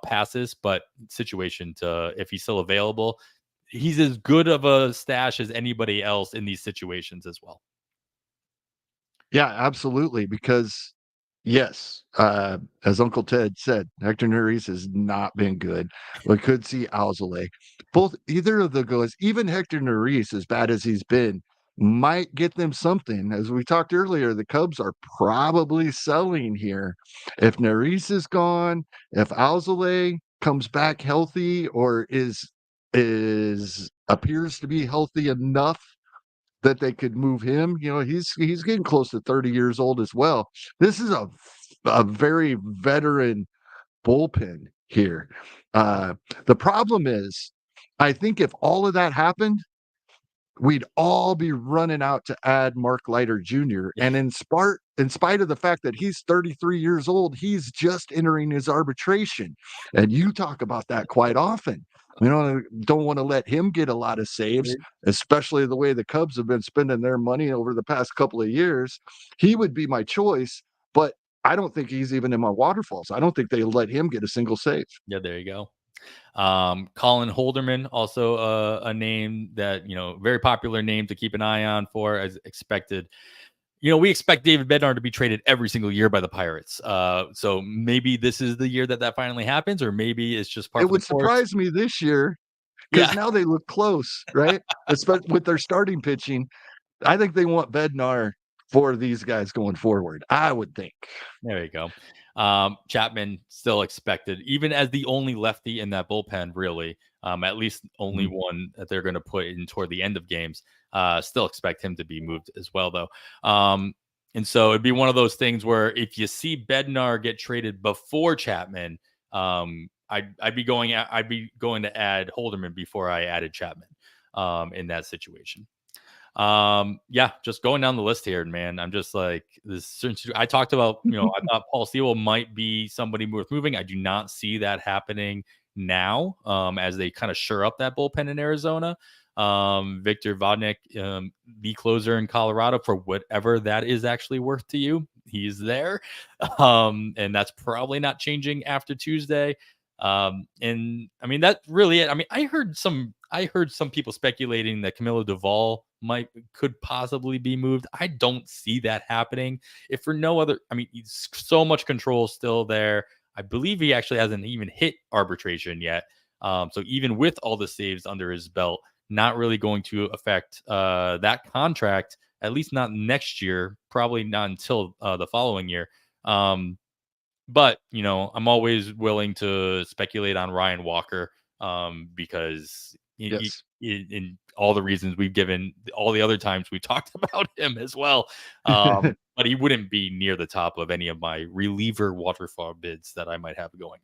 passes, but situation to if he's still available, he's as good of a stash as anybody else in these situations as well. yeah, absolutely. Because yes, as Uncle Ted said, Hector Neris has not been good. We could see Alzolay. Either of the guys, even Hector Neris, as bad as he's been, might get them something. As we talked earlier, the Cubs are probably selling here. If Neris is gone, if Alzolay comes back healthy or is appears to be healthy enough that they could move him. He's getting close to 30 years old as well. This is a very veteran bullpen here. The problem is, I think if all of that happened, we'd all be running out to add Mark Leiter Jr. Yeah. And in spite of the fact that he's 33 years old, he's just entering his arbitration. And you talk about that quite often. We don't want to let him get a lot of saves, especially the way the Cubs have been spending their money over the past couple of years. He would be my choice, but I don't think he's even in my waterfalls. I don't think they let him get a single save. Yeah, there you go. Colin Holderman, also a name that, very popular name to keep an eye on for as expected. We expect David Bednar to be traded every single year by the Pirates. So maybe this is the year that finally happens, or maybe it's just par It for the would course. surprise me this year because Yeah, now they look close, right? Especially with their starting pitching. I think they want Bednar for these guys going forward. I would think. there you go. Chapman still expected, even as the only lefty in that bullpen, really, at least only Mhm. one that they're going to put in toward the end of games. Still expect him to be moved as well, though. And so it'd be one of those things where if you see Bednar get traded before Chapman, I'd be going to add Holderman before I added Chapman in that situation. Yeah, just going down the list here, man. I'm just like this. I talked about, I thought Paul Sewell might be somebody worth moving. I do not see that happening now, as they kind of shore up that bullpen in Arizona. Victor Vodnik, the closer in Colorado, for whatever that is actually worth to you, he's there. And that's probably not changing after Tuesday. And I mean, that's really it. I mean, I heard some people speculating that Camilo Duvall could possibly be moved. I don't see that happening. If for no other, I mean, he's so much control still there. I believe he actually hasn't even hit arbitration yet. So even with all the saves under his belt, not really going to affect that contract, at least not next year, probably not until the following year. But I'm always willing to speculate on Ryan Walker, because Yes. in all the reasons we've given, all the other times we talked about him as well. But he wouldn't be near the top of any of my reliever waterfall bids that I might have going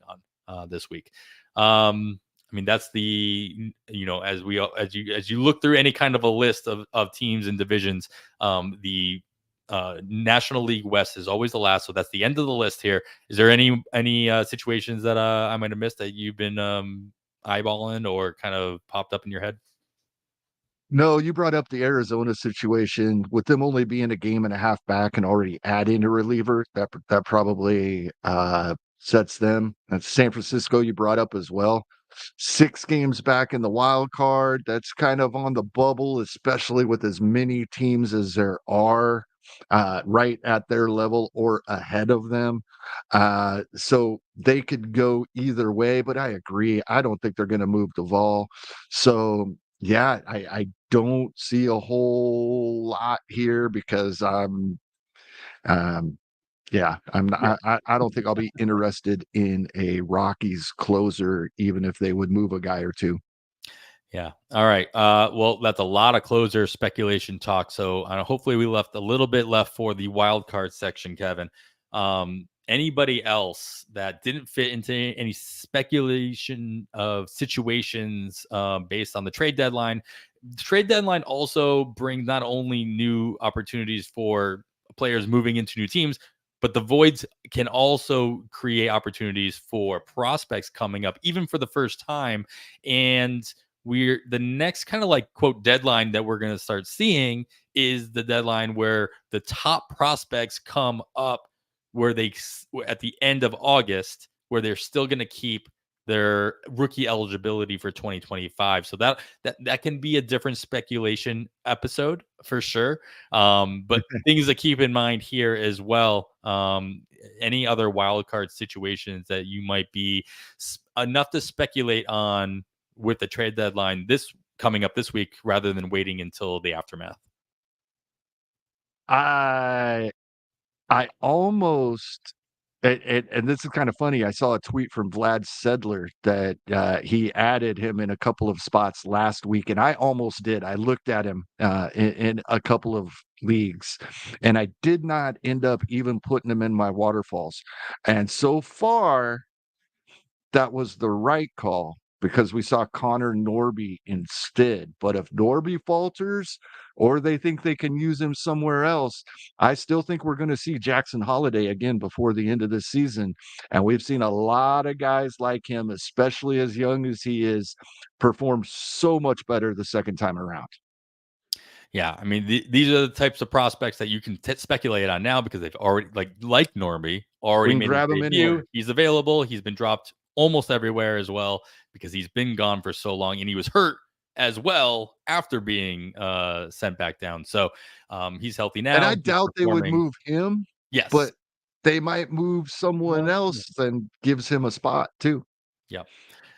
on this week. I mean, that's as you look through any kind of a list of teams and divisions, the National League West is always the last, so that's the end of the list here. Is there any situations that I might have missed that you've been eyeballing or kind of popped up in your head? No, you brought up the Arizona situation with them only being a game and a half back and already adding a reliever. That probably sets them. That's San Francisco you brought up as well. 6 games back in the wild card. That's kind of on the bubble, especially with as many teams as there are right at their level or ahead of them. So they could go either way, but I agree. I don't think they're going to move the ball. So yeah, I don't see a whole lot here because um yeah, I'm not, I don't think I'll be interested in a Rockies closer, even if they would move a guy or two. Yeah. All right. Well, that's a lot of closer speculation talk. So hopefully we left a little bit left for the wild card section, Kevin. Anybody else that didn't fit into any speculation of situations based on the trade deadline? The trade deadline also brings not only new opportunities for players moving into new teams, but the voids can also create opportunities for prospects coming up, even for the first time. And we're the next kind of like quote deadline that we're going to start seeing is the deadline where the top prospects come up, where they at the end of August, where they're still going to keep their rookie eligibility for 2025. So that can be a different speculation episode for sure. But things to keep in mind here as well. Any other wild card situations that you might be enough to speculate on with the trade deadline this coming up this week rather than waiting until the aftermath? I I almost and this is kind of funny. I saw a tweet from Vlad Sedler that he added him in a couple of spots last week, and I almost did. I looked at him in a couple of leagues, and I did not end up even putting him in my waterfalls. And so far, that was the right call because we saw Connor Norby instead. But if Norby falters or they think they can use him somewhere else, I still think we're going to see Jackson Holiday again before the end of the season. And we've seen a lot of guys like him, especially as young as he is, perform so much better the second time around. Yeah, I mean, these are the types of prospects that you can speculate on now because they've already, like Norby, We already can made his grab him debut. anywhere. He's available. He's been dropped almost everywhere as well because he's been gone for so long, and he was hurt as well after being sent back down. So he's healthy And now. I He's doubt they would performing. move him, Yes. but they might move someone Well, else and gives him a spot too. yeah,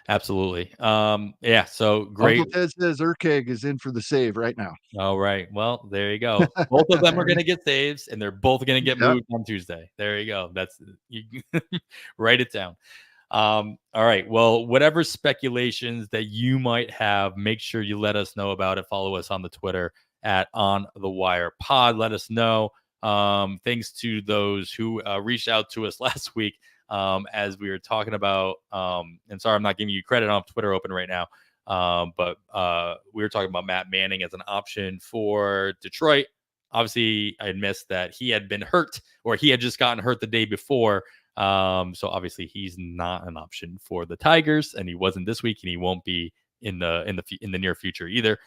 absolutely. Yeah. So great. Uncle Ted says Urkeg is in for the save right now. All right. Well, there you go. Both of them are going to get saves, and they're both going to get Yep. moved on Tuesday. There you go. That's you write it down. All right. Well, whatever speculations that you might have, make sure you let us know about it. Follow us on the Twitter at On the Wire Pod. Let us know. Thanks to those who reached out to us last week as we were talking about. And sorry, I'm not giving you credit on Twitter open right now. But we were talking about Matt Manning as an option for Detroit. Obviously, I missed that he had been hurt or he had just gotten hurt the day before. So obviously he's not an option for the Tigers, and he wasn't this week, and he won't be in the near future either.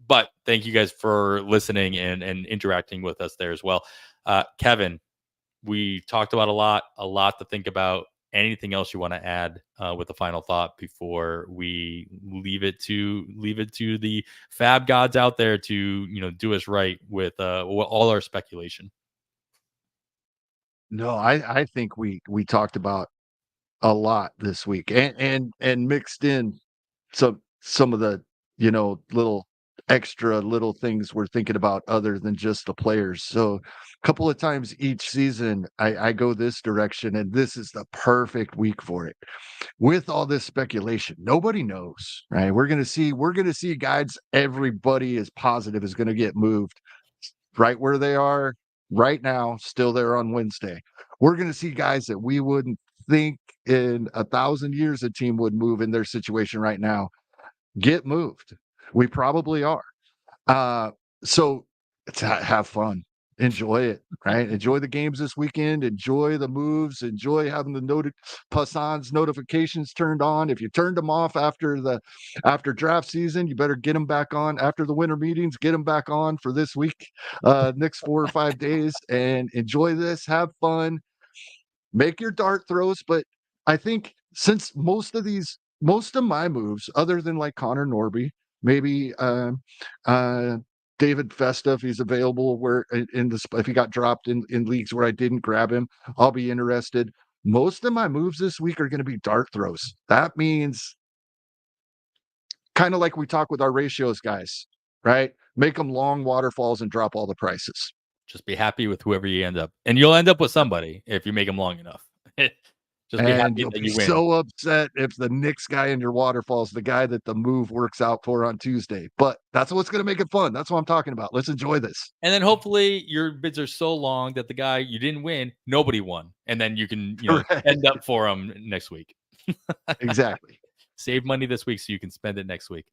But thank you guys for listening and interacting with us there as well. Kevin, we talked about a lot to think about. Anything else you want to add with the final thought before we leave it to the Faab gods out there to do us right with all our speculation? No, I think we talked about a lot this week and mixed in some of the, little extra little things we're thinking about other than just the players. So a couple of times each season I go this direction, and this is the perfect week for it. With all this speculation, nobody knows, right? We're gonna see guys everybody is positive is gonna get moved right where they are right now, still there on Wednesday. We're gonna see guys that we wouldn't think in 1,000 years a team would move in their situation right now get moved. We probably are. Uh, so have fun, enjoy it, right? Enjoy the games this weekend, enjoy the moves, enjoy having the Passans notifications turned on. If you turned them off after draft season, you better get them back on after the winter meetings. Get them back on for this week, next 4 or 5 days, and enjoy this. Have fun, make your dart throws. But I think since most of my moves, other than like Connor Norby, maybe uh, David Festa, if he's available, where if he got dropped in leagues where I didn't grab him, I'll be interested. Most of my moves this week are going to be dart throws. That means kind of like we talk with our ratios guys, right? Make them long waterfalls and drop all the prices. Just be happy with whoever you end up, and you'll end up with somebody if you make them long enough. Just be And happy you'll that be you win. so upset if the Knicks guy in your waterfall's the guy that the move works out for on Tuesday. But that's what's going to make it fun. That's what I'm talking about. Let's enjoy this. And then hopefully your bids are so long that the guy you didn't win, nobody won, and then you can Right. end up for him next week. Exactly. Save money this week so you can spend it next week.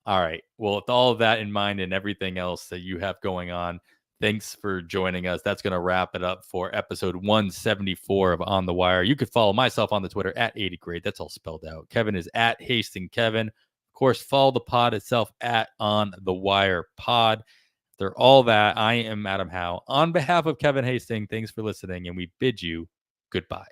All right. Well, with all of that in mind and everything else that you have going on, thanks for joining us. That's going to wrap it up for episode 174 of On the Wire. You could follow myself on the Twitter at 80grade. That's all spelled out. Kevin is at Hastings Kevin. Of course, follow the pod itself at On the Wire Pod. They're all that. I am Adam Howe. On behalf of Kevin Hastings, thanks for listening, and we bid you goodbye.